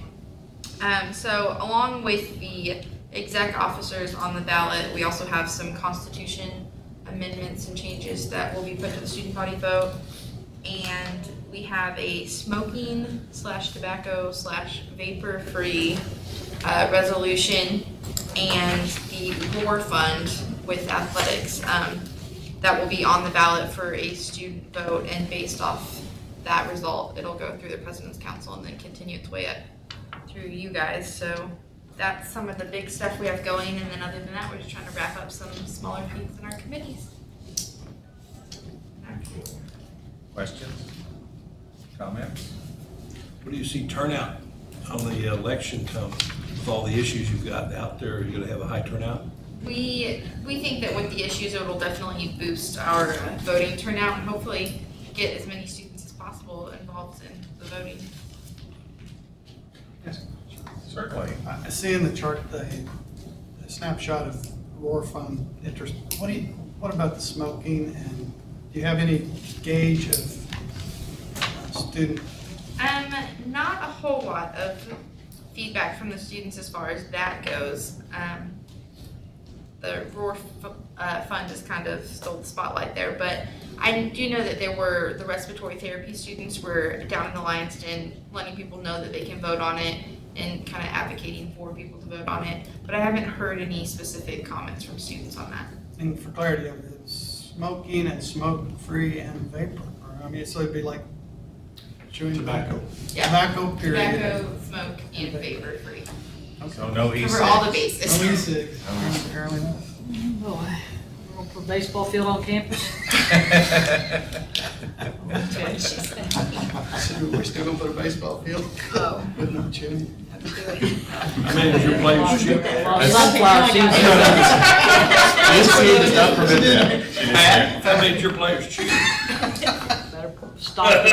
So along with the exec officers on the ballot. We also have some constitution amendments and changes that will be put to the student body vote. And we have a smoking / tobacco / vapor free resolution, and the war fund with athletics that will be on the ballot for a student vote, and based off that result, it'll go through the President's Council and then continue its way up through you guys. So that's some of the big stuff we have going, and then other than that, we're just trying to wrap up some smaller things in our committees. Questions? Comments? What do you see turnout on the election come with all the issues you've got out there? Are you gonna have a high turnout? We think that with the issues, it will definitely boost our voting turnout and hopefully get as many students as possible involved in the voting. Certainly. I see in the chart a snapshot of Roar Fund interest. What about the smoking, and do you have any gauge of student? Not a whole lot of feedback from the students as far as that goes. The Roar Fund has kind of stole the spotlight there, but I do know that there were the respiratory therapy students were down in the Lions Den letting people know that they can vote on it and kind of advocating for people to vote on it, but I haven't heard any specific comments from students on that. And for clarity, of it, smoking and smoke-free and vapor. I mean, so it'd be like chewing Tobacco. Yeah. Tobacco, period. Tobacco, smoke, and vapor free. So no e-cigs. Cover all the bases. No e-cigs. Apparently not. Boy, we're for baseball field on campus. We're still gonna put a baseball field with no chewing. I mean, is your players cheap? Sunflower seeds. This seed does not permit that. That made your players cheap. Better stock the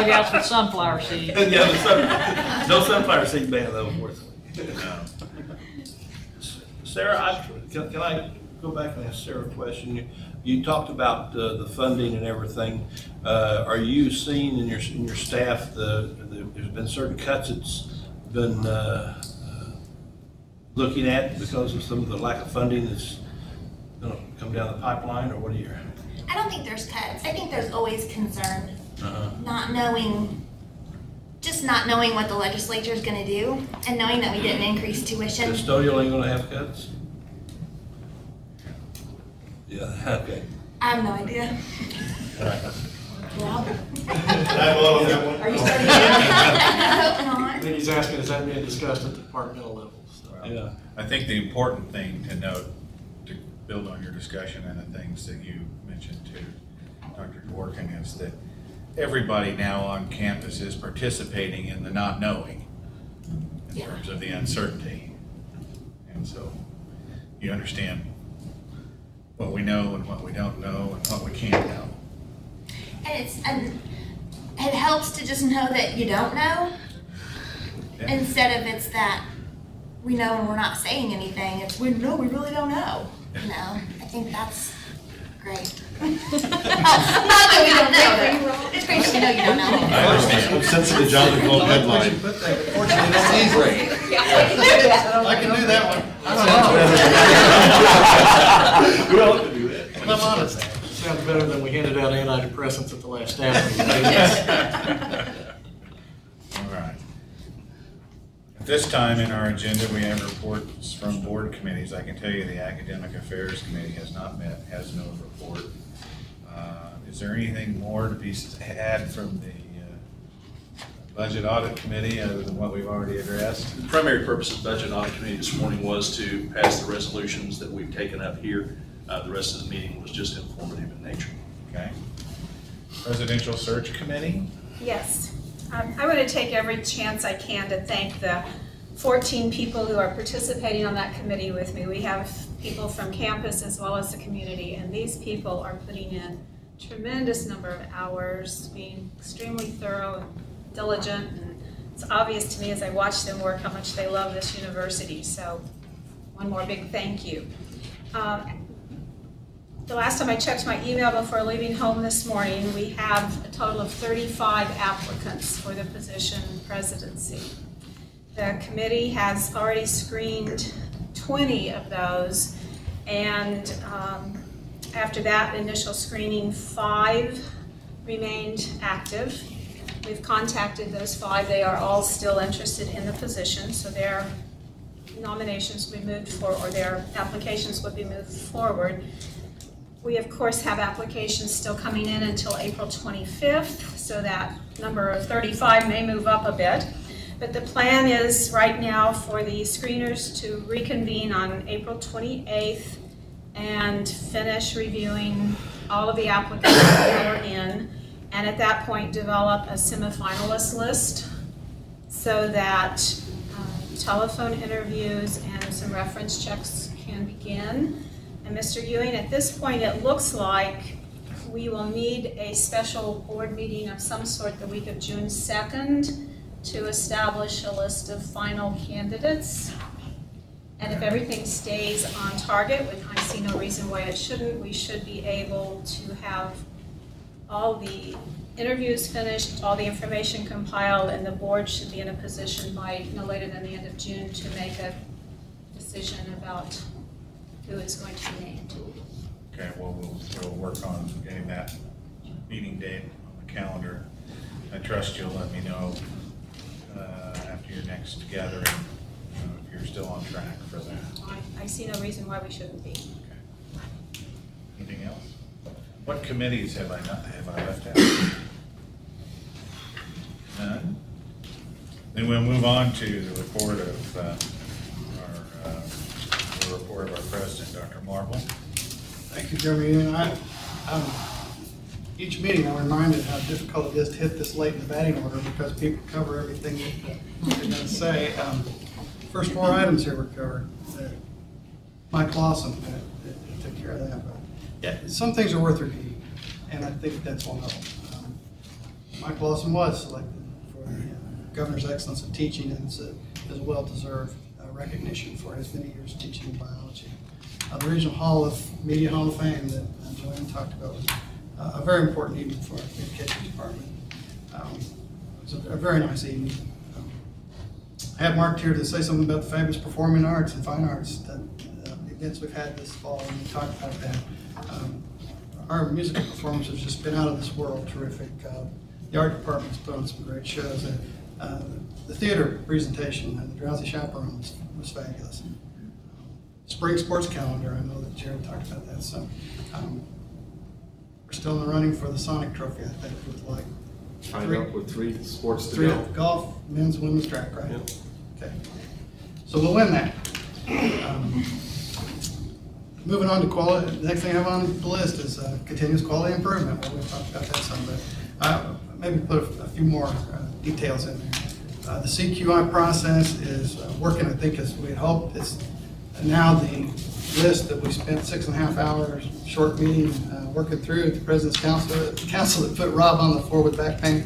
dugouts with sunflower seeds. Yeah, no sunflower seed ban though, unfortunately. Sarah, can I go back and ask Sarah a question? You talked about the funding and everything. Are you seeing in your staff there's been certain cuts that's been looking at because of some of the lack of funding that's going to come down the pipeline, or what are you? I don't think there's cuts. I think there's always concern, not knowing what the legislature is going to do, and knowing that we didn't increase tuition. Custodial ain't going to have cuts? Yeah, okay. I have no idea. Rob? Are you starting to? I hope I not. think he's asking, is that being discussed at the departmental level? So. Yeah. I think the important thing to note, to build on your discussion and the things that you mentioned to Dr. Dworkin, is that everybody now on campus is participating in the not knowing in terms of the uncertainty. And so you understand what we know and what we don't know and what we can't know. And it helps to just know that you don't know, instead of it's that we know and we're not saying anything. It's we know we really don't know. You know, I think that's great. Not that we don't know, but it's great to know you don't know. I understand. I'm sensitive, John, the gold headline. Fortunately, that's easy. I can do that one. We all can do that. I'm honest. Sounds better than we handed out antidepressants at the last staff meeting. All right. At this time in our agenda, we have reports from board committees. I can tell you the Academic Affairs Committee has not met, has no report. Is there anything more to be had from the Budget Audit Committee other than what we've already addressed? The primary purpose of the Budget Audit Committee this morning was to pass the resolutions that we've taken up here. The rest of the meeting was just informative in nature. Okay. Presidential Search Committee? Yes. I want to take every chance I can to thank the 14 people who are participating on that committee with me. We have people from campus as well as the community, and these people are putting in tremendous number of hours, being extremely thorough and diligent, and it's obvious to me as I watch them work how much they love this university. So one more big thank you. The last time I checked my email before leaving home this morning, we have a total of 35 applicants for the position presidency. The committee has already screened 20 of those. And after that initial screening, 5 remained active. We've contacted those 5. They are all still interested in the position, so their nominations will be moved for, or their applications will be moved forward. We, of course, have applications still coming in until April 25th, so that number of 35 may move up a bit. But the plan is right now for the screeners to reconvene on April 28th and finish reviewing all of the applicants that are in, and at that point develop a semifinalist list so that telephone interviews and some reference checks can begin. And Mr. Ewing, at this point it looks like we will need a special board meeting of some sort the week of June 2nd to establish a list of final candidates. And if everything stays on target, which I see no reason why it shouldn't, we should be able to have all the interviews finished, all the information compiled, and the board should be in a position by no later than the end of June to make a decision about who is going to be named. Okay, well, we'll work on getting that meeting date on the calendar. I trust you'll let me know after your next gathering if you're still on track for that. I see no reason why we shouldn't be. Okay. Anything else? What committees have I left out? None? Then we'll move on to the report of our president, Dr. Marble. Thank you, Governor. Each meeting I'm reminded how difficult it is to hit this late in the batting order because people cover everything that they're going to say. First 4 items here were covered. Mike Lawson took care of that. But yeah, some things are worth repeating, and I think that's one of them. Mike Lawson was selected for the Governor's Excellence in Teaching, and is a well-deserved recognition for his many years teaching biology. The Regional Media Hall of Fame that Joanne talked about was a very important evening for our education department. It was a very nice evening. I have marked here to say something about the fabulous performing arts and fine arts, the events we've had this fall, and we talked about that. Our musical performance has just been out of this world terrific. The art department's put on some great shows. The theater presentation, the Drowsy Chaperone was fabulous. Spring sports calendar, I know that Jared talked about that. So we're still in the running for the Sonic Trophy, I think, with like Tied up with 3 sports to 3 go. golf, men's, women's track, right? Yep. Okay. So we'll win that. Moving on to quality, the next thing I have on the list is continuous quality improvement. Well, we've talked about that some, but maybe put a few more details in there. The CQI process is working, I think, as we had hoped. It's now the list that we spent 6.5 hours, short meeting, working through at the President's Council. The council that put Rob on the floor with back pain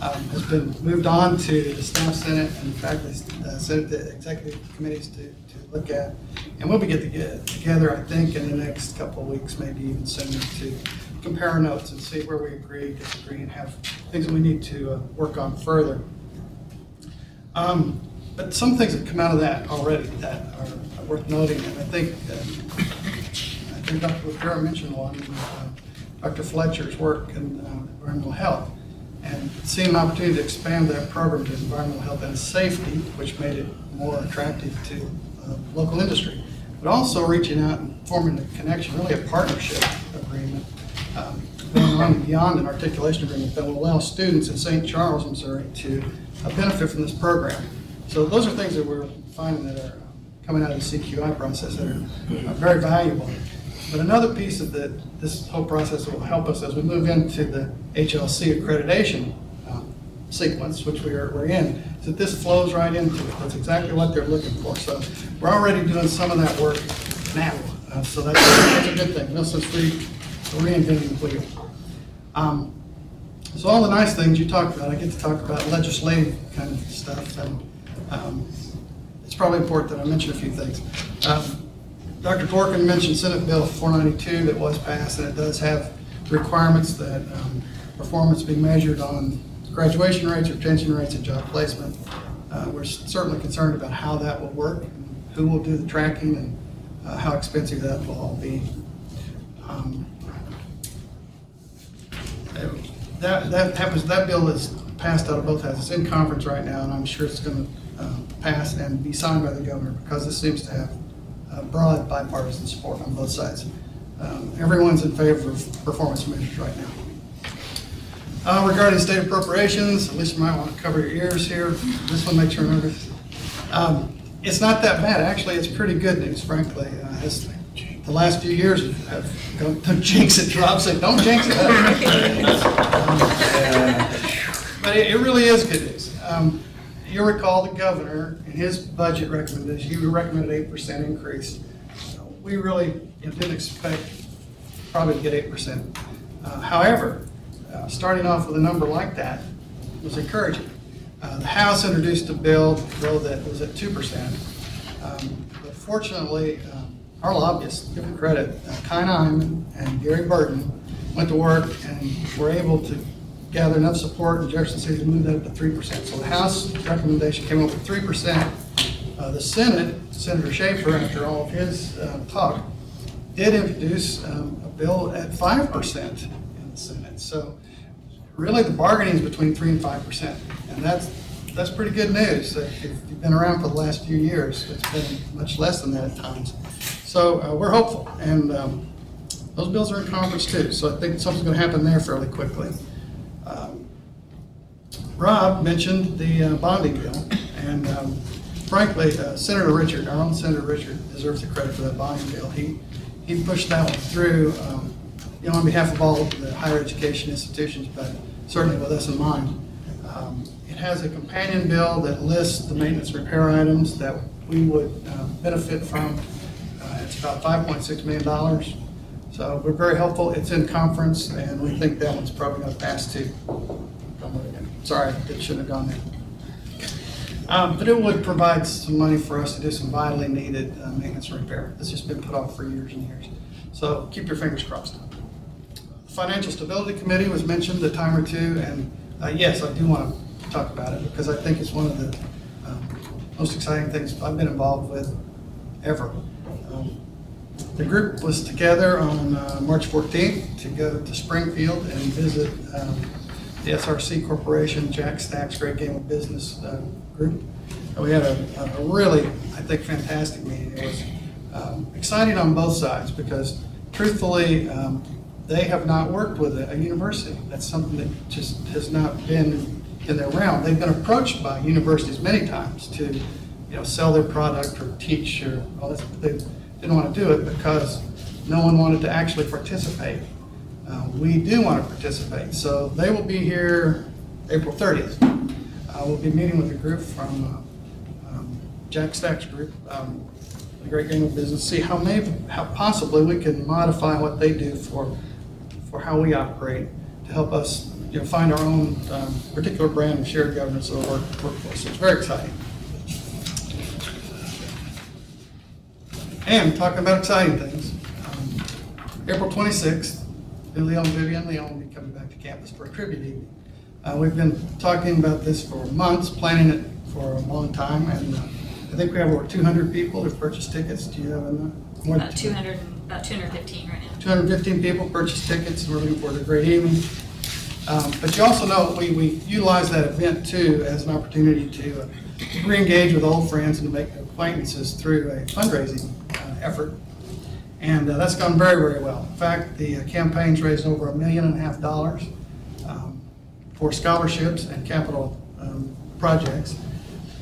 has been moved on to the staff senate and faculty senate, the executive committees to look at. And we'll be getting together, I think, in the next couple of weeks, maybe even sooner, to compare our notes and see where we agree, disagree, and have things that we need to work on further. But some things have come out of that already that are worth noting, and I think Dr. Rivera mentioned one, Dr. Fletcher's work in environmental health, and seeing an opportunity to expand that program to environmental health and safety, which made it more attractive to local industry, but also reaching out and forming a connection, really a partnership agreement, going on beyond an articulation agreement that will allow students in St. Charles, Missouri to benefit from this program. So those are things that we're finding that are coming out of the CQI process that are very valuable. But another piece of this whole process that will help us as we move into the HLC accreditation sequence, which we're in, is that this flows right into it. That's exactly what they're looking for. So we're already doing some of that work now. So that's a good thing. No sense reinventing the wheel. So all the nice things you talked about, I get to talk about legislative kind of stuff, and it's probably important that I mention a few things. Dr. Dworkin mentioned Senate Bill 492 that was passed, and it does have requirements that performance be measured on graduation rates, retention rates, and job placement. We're certainly concerned about how that will work. who will do the tracking and how expensive that will all be. That bill is passed out of both houses. It's in conference right now, and I'm sure it's going to pass and be signed by the governor, because this seems to have broad bipartisan support on both sides. Everyone's in favor of performance measures right now. Regarding state appropriations, Alicia might want to cover your ears here. This one makes her nervous. It's not that bad. Actually, it's pretty good news, frankly. The last few years have don't jinx it, Rob said, don't jinx it. But it really is good news. You recall the governor in his budget recommendation, he recommended 8% increase. We really didn't expect probably to get 8%. However, starting off with a number like that was encouraging. The House introduced a bill that was at 2%. But fortunately, our lobbyists, give them credit, Kai Hyman and Gary Burton went to work and were able to gather enough support in Jefferson City to move that up to 3%. So the House recommendation came up with 3%. The Senate, Senator Schaefer, after all of his talk, did introduce a bill at 5% in the Senate. So really the bargaining is between 3 and 5%. And that's pretty good news. If you've been around for the last few years, it's been much less than that at times. So we're hopeful, and those bills are in conference too, so I think something's going to happen there fairly quickly. Rob mentioned the bonding bill, and frankly, Senator Richard, our own Senator Richard, deserves the credit for that bonding bill. He pushed that one through, on behalf of all of the higher education institutions, but certainly with us in mind. It has a companion bill that lists the maintenance and repair items that we would benefit from. It's about $5.6 million. So we're very helpful. It's in conference, and we think that one's probably going to pass too. Sorry, it shouldn't have gone there. But it would provide some money for us to do some vitally needed maintenance and repair. It's just been put off for years and years. So keep your fingers crossed. The Financial Stability Committee was mentioned a time or two, and yes, I do want to talk about it because I think it's one of the most exciting things I've been involved with ever. The group was together on March 14th to go to Springfield and visit the SRC Corporation, Jack Stack's Great Game of Business group. And we had a really, I think, fantastic meeting. It was exciting on both sides because, truthfully, they have not worked with a university. That's something that just has not been in their realm. They've been approached by universities many times to, sell their product or teach or all this. They didn't want to do it because no one wanted to actually participate. We do want to participate, so they will be here April 30th. We'll be meeting with a group from Jack Stack's group, the Great Game of Business, see how possibly we can modify what they do for how we operate to help us find our own particular brand of shared governance of our workforce. So it's very exciting. And talking about exciting things, April 26th, Vivian Leon will be coming back to campus for a tribute evening. We've been talking about this for months, planning it for a long time, and I think we have over 200 people who've purchased tickets. Do you have more? About 215 right now. 215 people purchased tickets, and we're looking forward to a great evening. But you also know we utilize that event too as an opportunity to re-engage with old friends and to make acquaintances through a fundraising effort. And that's gone very, very well. In fact, the campaign's raised over $1.5 million for scholarships and capital projects.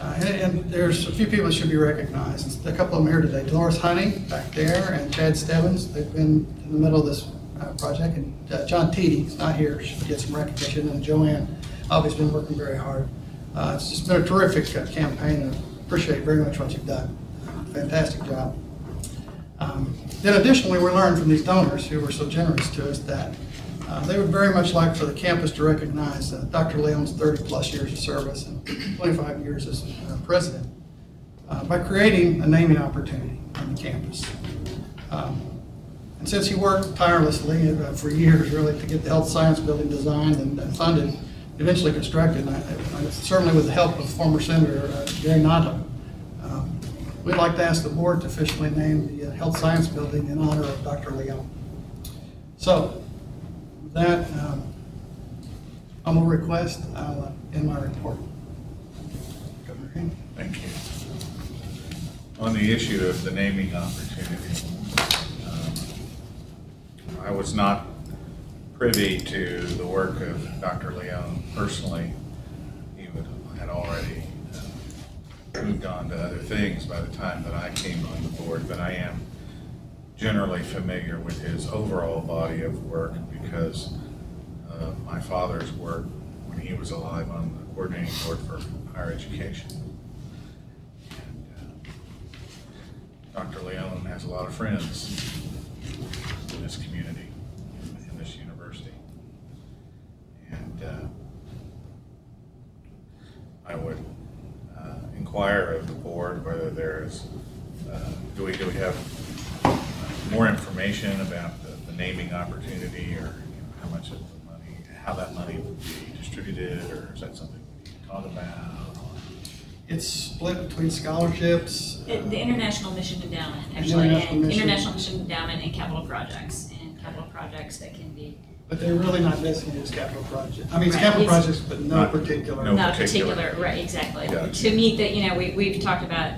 And there's a few people that should be recognized. A couple of them here today. Dolores Honey back there and Chad Stebbins. They've been in the middle of this project. And John Teedy is not here, should get some recognition. And Joanne obviously been working very hard. It's just been a terrific campaign, and I appreciate very much what you've done. Fantastic job. Then additionally, we learned from these donors who were so generous to us that they would very much like for the campus to recognize Dr. Leon's 30-plus years of service and 25 years as president by creating a naming opportunity on the campus. And since he worked tirelessly for years, really, to get the health science building designed and funded, eventually constructed, certainly with the help of former Senator Gary Nato, we'd like to ask the board to officially name the Health Science Building in honor of Dr. Leon. So, with that, I'm going to request, I'll end my report. Governor King. Thank you. On the issue of the naming opportunity, I was not privy to the work of Dr. Leon personally. He had already moved on to other things by the time that I came on the board, but I am generally familiar with his overall body of work because of my father's work when he was alive on the coordinating board for higher education. And, Dr. Leon has a lot of friends in this community, in this university. And I would inquire of the board whether there's, do we have more information about the naming opportunity, or how much of the money, how that money would be distributed, or is that something we need to talk about? It's split between scholarships. The International Mission Endowment, actually, International Mission. International Mission Endowment and capital projects that can be. But they're really not designated as capital projects. I mean, it's Right. capital It's- projects, but no Not- particular. no Not particular. particular, right, exactly. Gotcha. To meet that, we've talked about,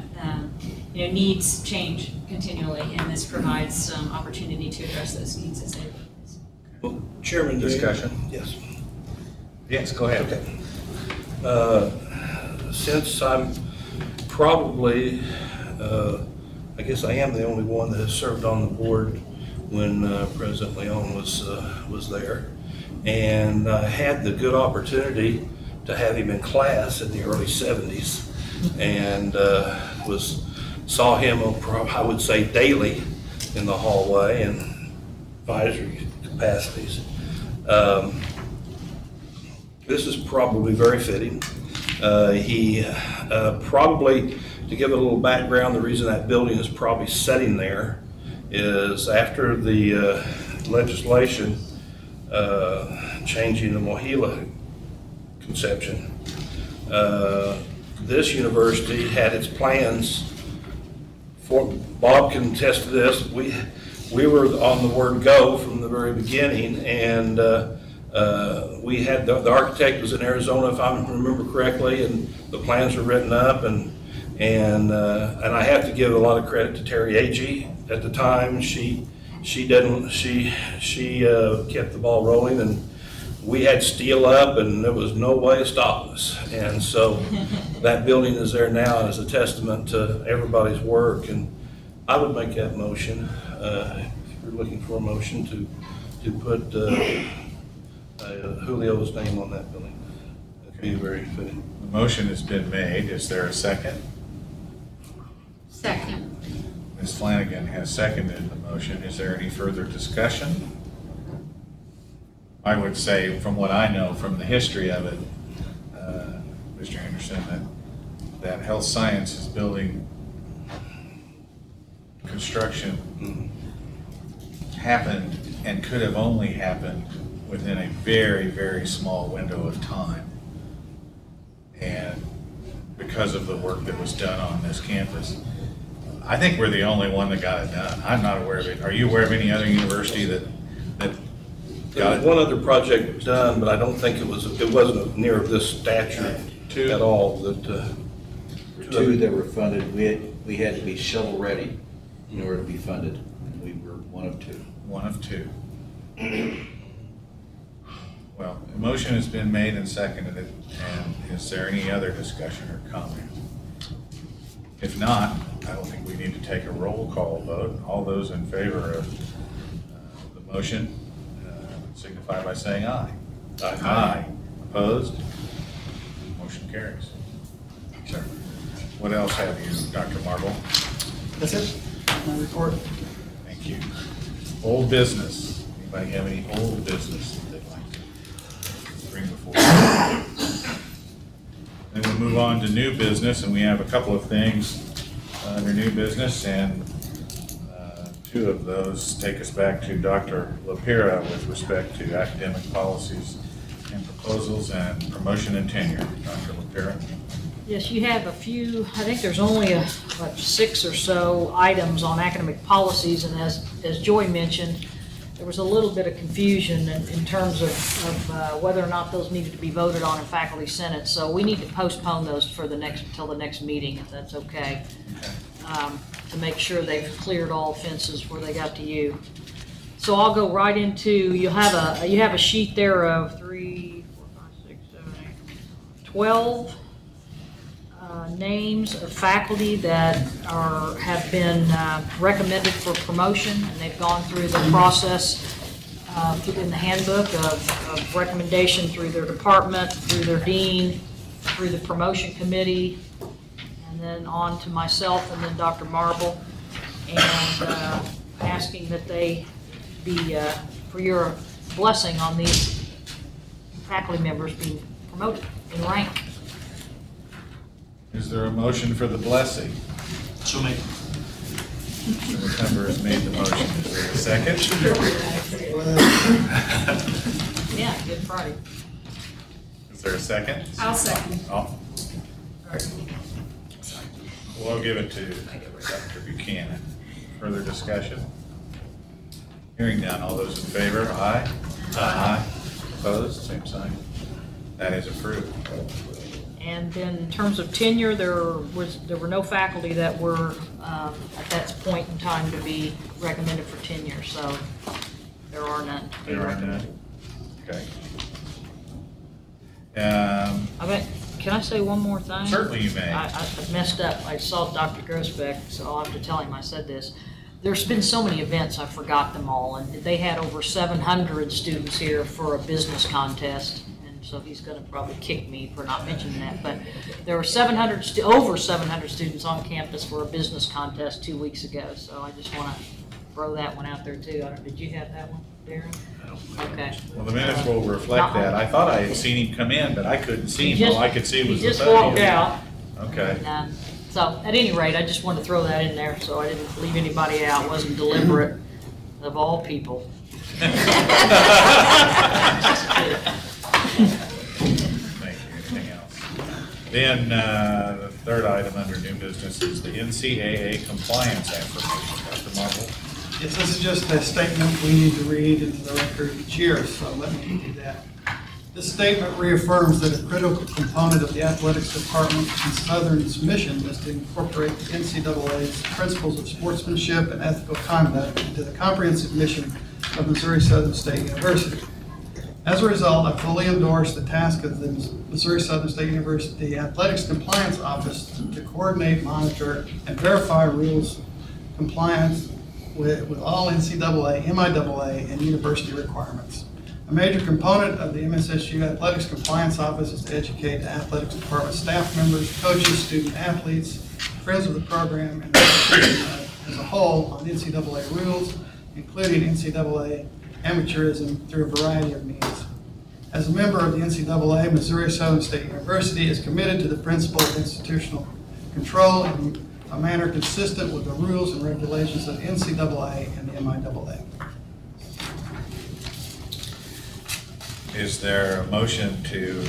needs change continually, and this provides some opportunity to address those needs as they arise. Well, Chairman. Discussion? Yes. Yes, go ahead. Okay. Since I'm probably, I guess I am the only one that has served on the board when President Leon was there, and I had the good opportunity to have him in class in the early 70s, and saw him on, I would say, daily in the hallway and advisory capacities. This is probably very fitting. He probably, to give it a little background, the reason that building is probably sitting there is after the legislation changing the Mohila conception, this university had its plans for, Bob can attest to this, we were on the word go from the very beginning, and we had, the architect was in Arizona, if I remember correctly, and the plans were written up, and I have to give a lot of credit to Terry Agee. At the time, she kept the ball rolling, and we had steel up, and there was no way to stop us. And so that building is there now as a testament to everybody's work, and I would make that motion, if you're looking for a motion to put Julio's name on that building. That'd be very fitting. The motion has been made. Is there a second? Second. Ms. Flanagan has seconded the motion. Is there any further discussion? I would say, from what I know from the history of it, Mr. Anderson, that health sciences building construction happened and could have only happened within a very, very small window of time. And because of the work that was done on this campus, I think we're the only one that got it done. I'm not aware of it. Are you aware of any other university that There got was it? one other project done, but I don't think it wasn't near this stature at all. Two that were funded, we had to be shovel ready in order to be funded. And we were one of two. One of two. Well, the motion has been made and seconded, and is there any other discussion or comment? If not, I don't think we need to take a roll call vote. All those in favor of the motion signify by saying aye. Aye. Opposed? Motion carries. Sir, what else have you, Dr. Marble? That's it, my report. Thank you. Old business. Anybody have any old business that they'd like to bring before us? Then we'll move on to new business, and we have a couple of things under new business, and two of those take us back to Dr. LaPira with respect to academic policies and proposals and promotion and tenure. Dr. LaPira. Yes, you have a few, I think there's only what, 6 or so items on academic policies, and as Joy mentioned, there was a little bit of confusion in terms of whether or not those needed to be voted on in faculty senate, so we need to postpone those for till the next meeting, if that's okay, to make sure they've cleared all fences where they got to you. So I'll go right into, you have a sheet there of 3, 4, 5, 6, 7, 8, 12 names of faculty that have been recommended for promotion, and they've gone through the process in the handbook of recommendation through their department, through their dean, through the promotion committee, and then on to myself and then Dr. Marble, and asking that they be, for your blessing on these faculty members being promoted in rank. Is there a motion for the blessing? So made. Mr. Member has made the motion. Is there a second? Yeah, Good Friday. Is there a second? I'll second. Oh. We'll give it to Dr. Buchanan. Further discussion? Hearing none. All those in favor? Aye. Aye. Opposed? Same sign. That is approved. And then in terms of tenure, there were no faculty that were at that point in time to be recommended for tenure, so there are none. There are none. Okay. Can I say one more thing? Certainly you may. I messed up. I saw Dr. Grossbeck, so I'll have to tell him I said this. There's been so many events, I forgot them all, and they had over 700 students here for a business contest. So he's going to probably kick me for not mentioning that. But there were over 700 students on campus for a business contest 2 weeks ago. So I just want to throw that one out there too. Did you have that one, Darren? Okay. Well, the minutes will reflect that. I thought I had seen him come in, but I couldn't see him. All I could see was the He just podium. walked out. Okay. And, so at any rate, I just wanted to throw that in there so I didn't leave anybody out. It wasn't deliberate of all people. Thank you. Anything else? Then the third item under new business is the NCAA compliance affirmation. Dr. Marble. Yes, this is just a statement we need to read into the record each year, so let me do that. This statement reaffirms that a critical component of the athletics department and Southern's mission is to incorporate the NCAA's principles of sportsmanship and ethical conduct into the comprehensive mission of Missouri Southern State University. As a result, I fully endorse the task of the Missouri Southern State University Athletics Compliance Office to coordinate, monitor, and verify rules compliance with all NCAA, MIAA, and university requirements. A major component of the MSSU Athletics Compliance Office is to educate the athletics department staff members, coaches, student athletes, friends of the program, and as a whole on NCAA rules, including NCAA amateurism through a variety of means. As a member of the NCAA, Missouri Southern State University is committed to the principle of institutional control in a manner consistent with the rules and regulations of the NCAA and the MIAA. Is there a motion to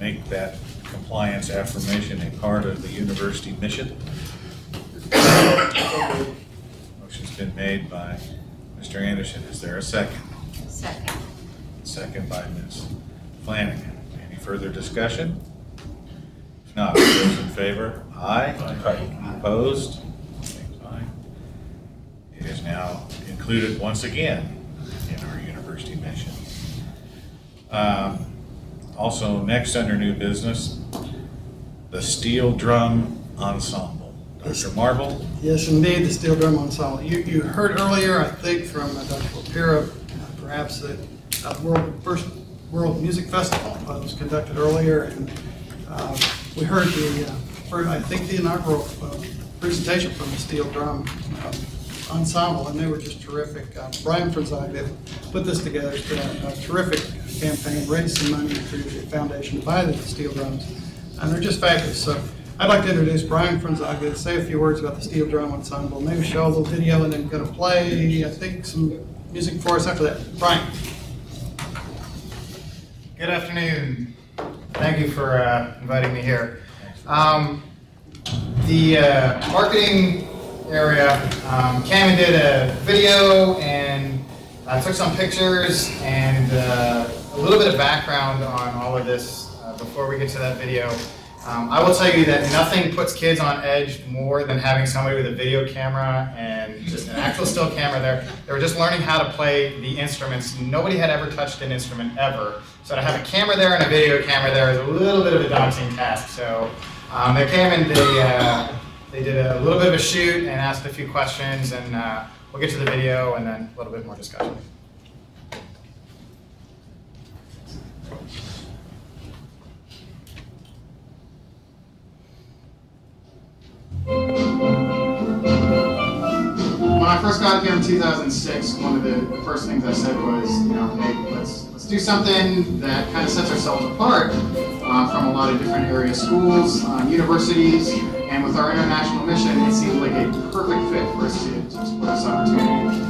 make that compliance affirmation a part of the university mission? Motion's been made by Mr. Anderson. Is there a second? Second. Second by Ms. Flanagan. Any further discussion? If not, all those in favor? Aye. Aye. Opposed? Same sign. It is now included once again in our university mission. Also, next under new business, the Steel Drum Ensemble. Dr. Marble? Yes, indeed, the Steel Drum Ensemble. You heard earlier, I think, from Dr. Lapira, perhaps that first World Music Festival was conducted earlier, and we heard the inaugural presentation from the Steel Drum Ensemble, and they were just terrific. Brian Franzog put this together. It's been a terrific campaign, raised some money through the foundation to buy the steel drums, and they're just fabulous. So I'd like to introduce Brian Franzog to say a few words about the Steel Drum Ensemble, maybe show a little video, and then going to play, I think, some music for us after that. Brian. Good afternoon. Thank you for inviting me here. The marketing area came and did a video and took some pictures and a little bit of background on all of this before we get to that video. I will tell you that nothing puts kids on edge more than having somebody with a video camera and just an actual still camera there. They were just learning how to play the instruments. Nobody had ever touched an instrument ever. So to have a camera there and a video camera there is a little bit of a daunting task. So they came and they did a little bit of a shoot and asked a few questions, and we'll get to the video and then a little bit more discussion. When I first got here in 2006, one of the first things I said was, hey, let's do something that kind of sets ourselves apart from a lot of different area schools, universities, and with our international mission, it seemed like a perfect fit for us to explore this opportunity.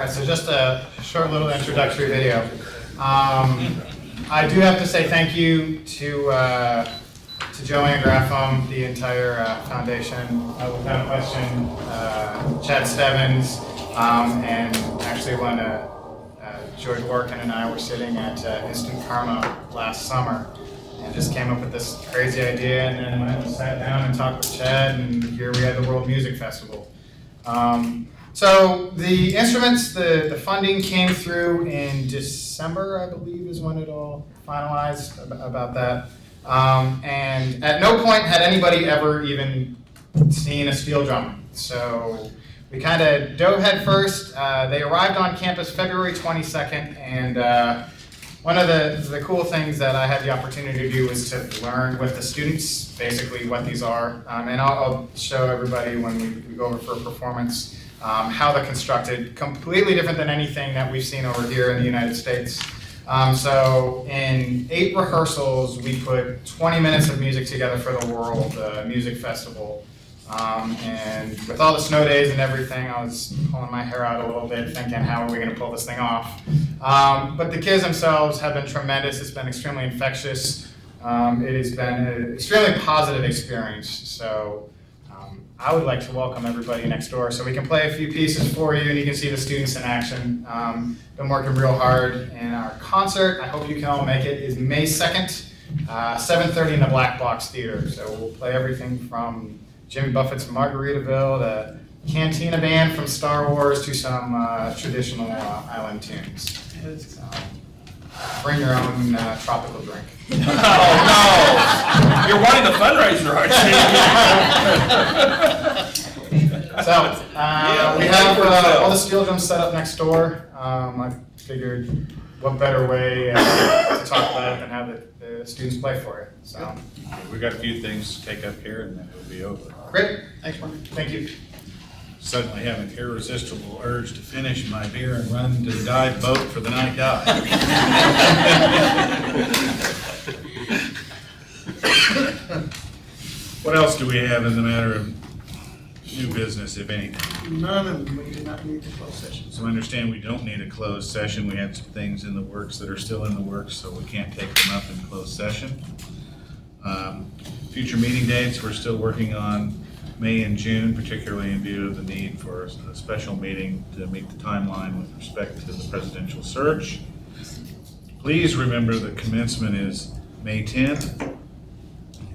So just a short little introductory video. I do have to say thank you to Joanne Graffam, the entire foundation, without question, Chad Stebbins, and actually when George Workin and I were sitting at Instant Karma last summer and just came up with this crazy idea, and then went and sat down and talked with Chad, and here we had the World Music Festival. So the instruments, the funding came through in December, I believe, is when it all finalized about that. And at no point had anybody ever even seen a steel drum. So we kind of dove head first. They arrived on campus February 22nd, and one of the cool things that I had the opportunity to do was to learn with the students basically what these are. And I'll show everybody when we go over for a performance how they're constructed. Completely different than anything that we've seen over here in the United States. So in 8 rehearsals, we put 20 minutes of music together for the World Music Festival. And with all the snow days and everything, I was pulling my hair out a little bit thinking, how are we going to pull this thing off? But the kids themselves have been tremendous. It's been extremely infectious. It has been an extremely positive experience. So I would like to welcome everybody next door so we can play a few pieces for you and you can see the students in action. Been working real hard. And our concert, I hope you can all make it, is May 2nd, 7:30 in the Black Box Theater. So we'll play everything from Jimmy Buffett's Margaritaville, the Cantina Band from Star Wars, to some traditional island tunes. So, bring your own tropical drink. Oh, no! You're wanting a fundraiser, aren't you? So, we have all the steel drums set up next door. I figured what better way to talk about it than have the students play for it. So, We've got a few things to take up here and then it'll be over. Great. Thanks, Mark. Thank you. Suddenly have an irresistible urge to finish my beer and run to the dive boat for the night dive. What else do we have in the matter of new business, if anything? None of them, we do not need the closed session. So I understand we don't need a closed session. We have some things in the works that are still in the works, so we can't take them up in closed session. Future meeting dates, we're still working on May and June, particularly in view of the need for a special meeting to meet the timeline with respect to the presidential search. Please remember the commencement is May 10th.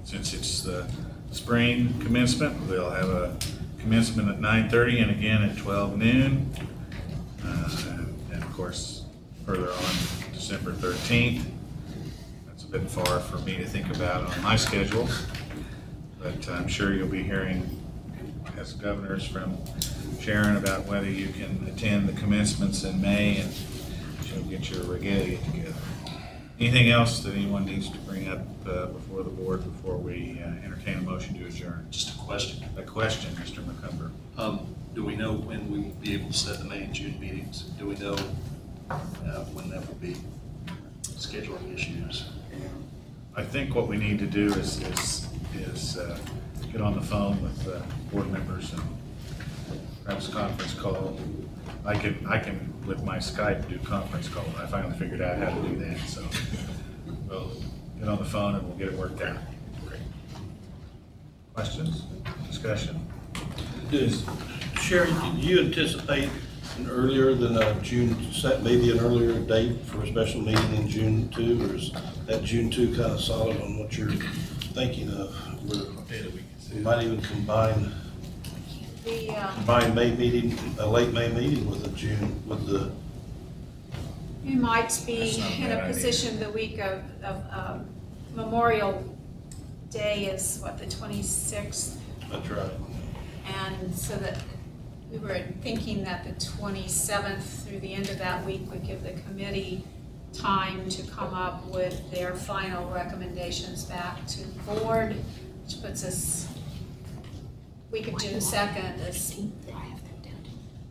Since it's the spring commencement. We'll have a commencement at 9:30 and again at 12 noon. And of course, further on, December 13th. That's a bit far for me to think about on my schedule, but I'm sure you'll be hearing as governors from Sharon about whether you can attend the commencements in May, and she'll get your regalia together. Anything else that anyone needs to bring up before the board before we entertain a motion to adjourn? Just a question. A question, Mr. McCumber. Do we know when we will be able to set the May and June meetings? Do we know when that will be? Scheduling issues. I think what we need to do is get on the phone with board members and perhaps a conference call. I can with my Skype do conference call. I finally figured out how to do that, so we'll get on the phone and we'll get it worked out. Great. Questions? Discussion? Sherry, do you anticipate an earlier than June, maybe an earlier date for a special meeting in June 2, or is that June 2 kind of solid on what you're thinking of? We might even combine May meeting, a late May meeting with a June, with the. We might be in a position the week of Memorial Day is what, the 26th? That's right. And so that we were thinking that the 27th through the end of that week would give the committee time to come up with their final recommendations back to the board, which puts us week of June 2nd is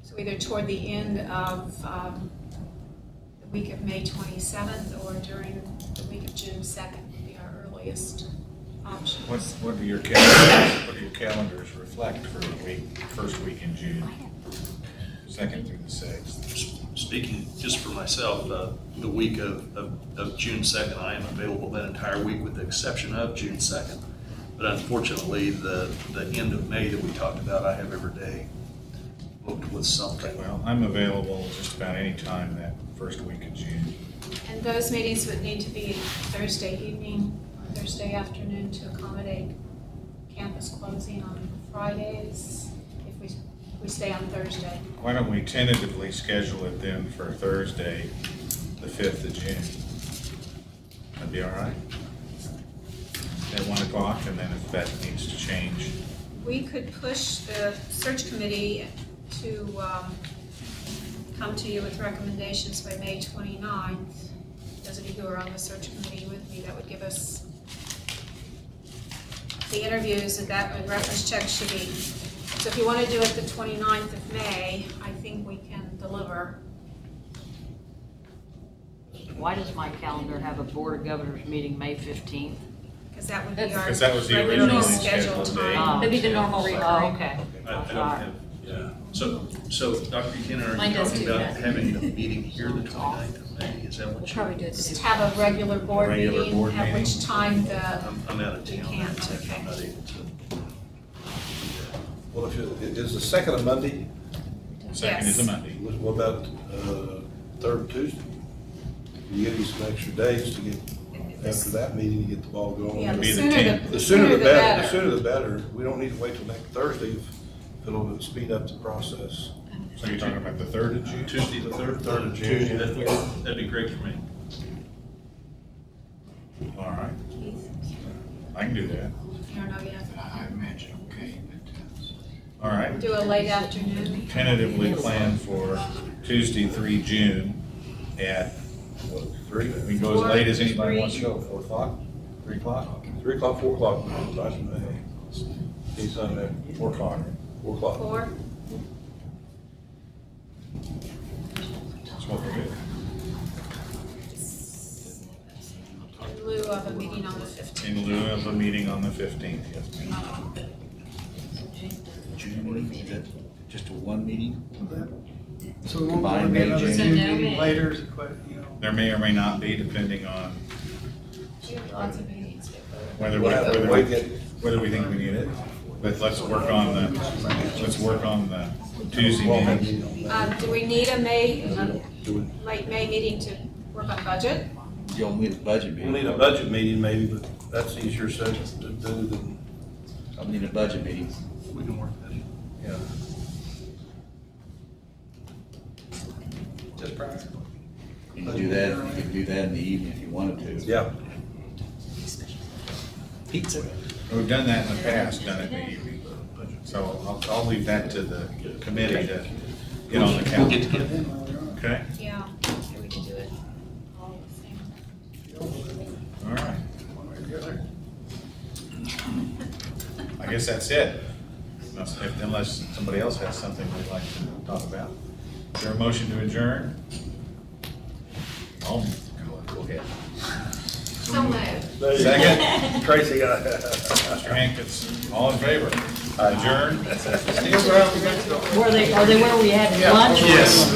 so either toward the end of the week of May 27th or during the week of June 2nd would be our earliest option. What do your calendars reflect for the first week in June, 2nd through the 6th? Speaking just for myself, the week of June 2nd, I am available that entire week with the exception of June 2nd. But unfortunately, the end of May that we talked about, I have every day booked with something. Well, I'm available just about any time that first week of June. And those meetings would need to be Thursday evening or Thursday afternoon to accommodate campus closing on Fridays if we stay on Thursday. Why don't we tentatively schedule it then for Thursday, the 5th of June? That'd be all right? At 1 o'clock, and then if that needs to change. We could push the search committee to come to you with recommendations by May 29th. Those of you who are on the search committee with me, that would give us the interviews and reference checks should be. So if you want to do it the 29th of May, I think we can deliver. Why does my calendar have a Board of Governors meeting May 15th? Because that would be our Because that was the regularly originally scheduled scheduled time. That'd be the normal recurring. Oh, okay. I don't have, yeah. So Dr. Buchanan, are Mine you does talking too, about yeah. having the meeting here the 29th of May? Is that what We'll you? probably do it Just the have a regular board Regular meeting, board at meeting. which time the, I'm out of you town. can't, okay. I'm not able to. Well, is the 2nd a Monday? Second is a Monday. What about 3rd Tuesday? You give you some extra days to get, after that meeting, to get the ball going. Yeah, the Be the sooner 10th. The sooner the better. The better. sooner the better. We don't need to wait till next Thursday if it'll speed up the process. So you're talking about the 3rd of June? Tuesday the 3rd? 3rd of June. Tuesday, that'd be great for me. All right, Keith, I can do that. you don't know yet. I imagine, okay. All right. Do a late afternoon. Tentatively planned for Tuesday, 3 June at, what, 3? We can go as late as anybody wants to go, 4 o'clock, 3 o'clock? 3 o'clock, 4 o'clock. Nice and May. He's on there. 4 o'clock. 4 o'clock. 4? That's what we'll do. In lieu of a meeting on the 15th. In lieu of a meeting on the 15th, yes, ma'am. June meeting, is that just a one meeting? So we won't Combined get another May, Zoom June. meeting later, is it quite, you know. There may or may not be, depending on We have lots of meetings. whether we think we need it. But let's work on the Tuesday meeting. Do we need a late May meeting to work on budget? You'll need a budget We'll meeting. need a budget meeting maybe, but that's easier said to do than. I'll need a budget meeting. We can work that in. Yeah. Just prior. You can do that, you can do that in the evening if you wanted to. Yeah. Pizza. We've done that in the past, done it in the evening. So I'll leave that to the committee to get on the calendar. We'll get together. Okay, Yeah, we can do it all the same. all right. I guess that's it. Unless somebody else has something they'd like to talk about. Is there a motion to adjourn? Oh, go ahead. So moved. Second? Tracy, Mr. Hankins, all in favor? Adjourn? Are they where we had lunch? Yes.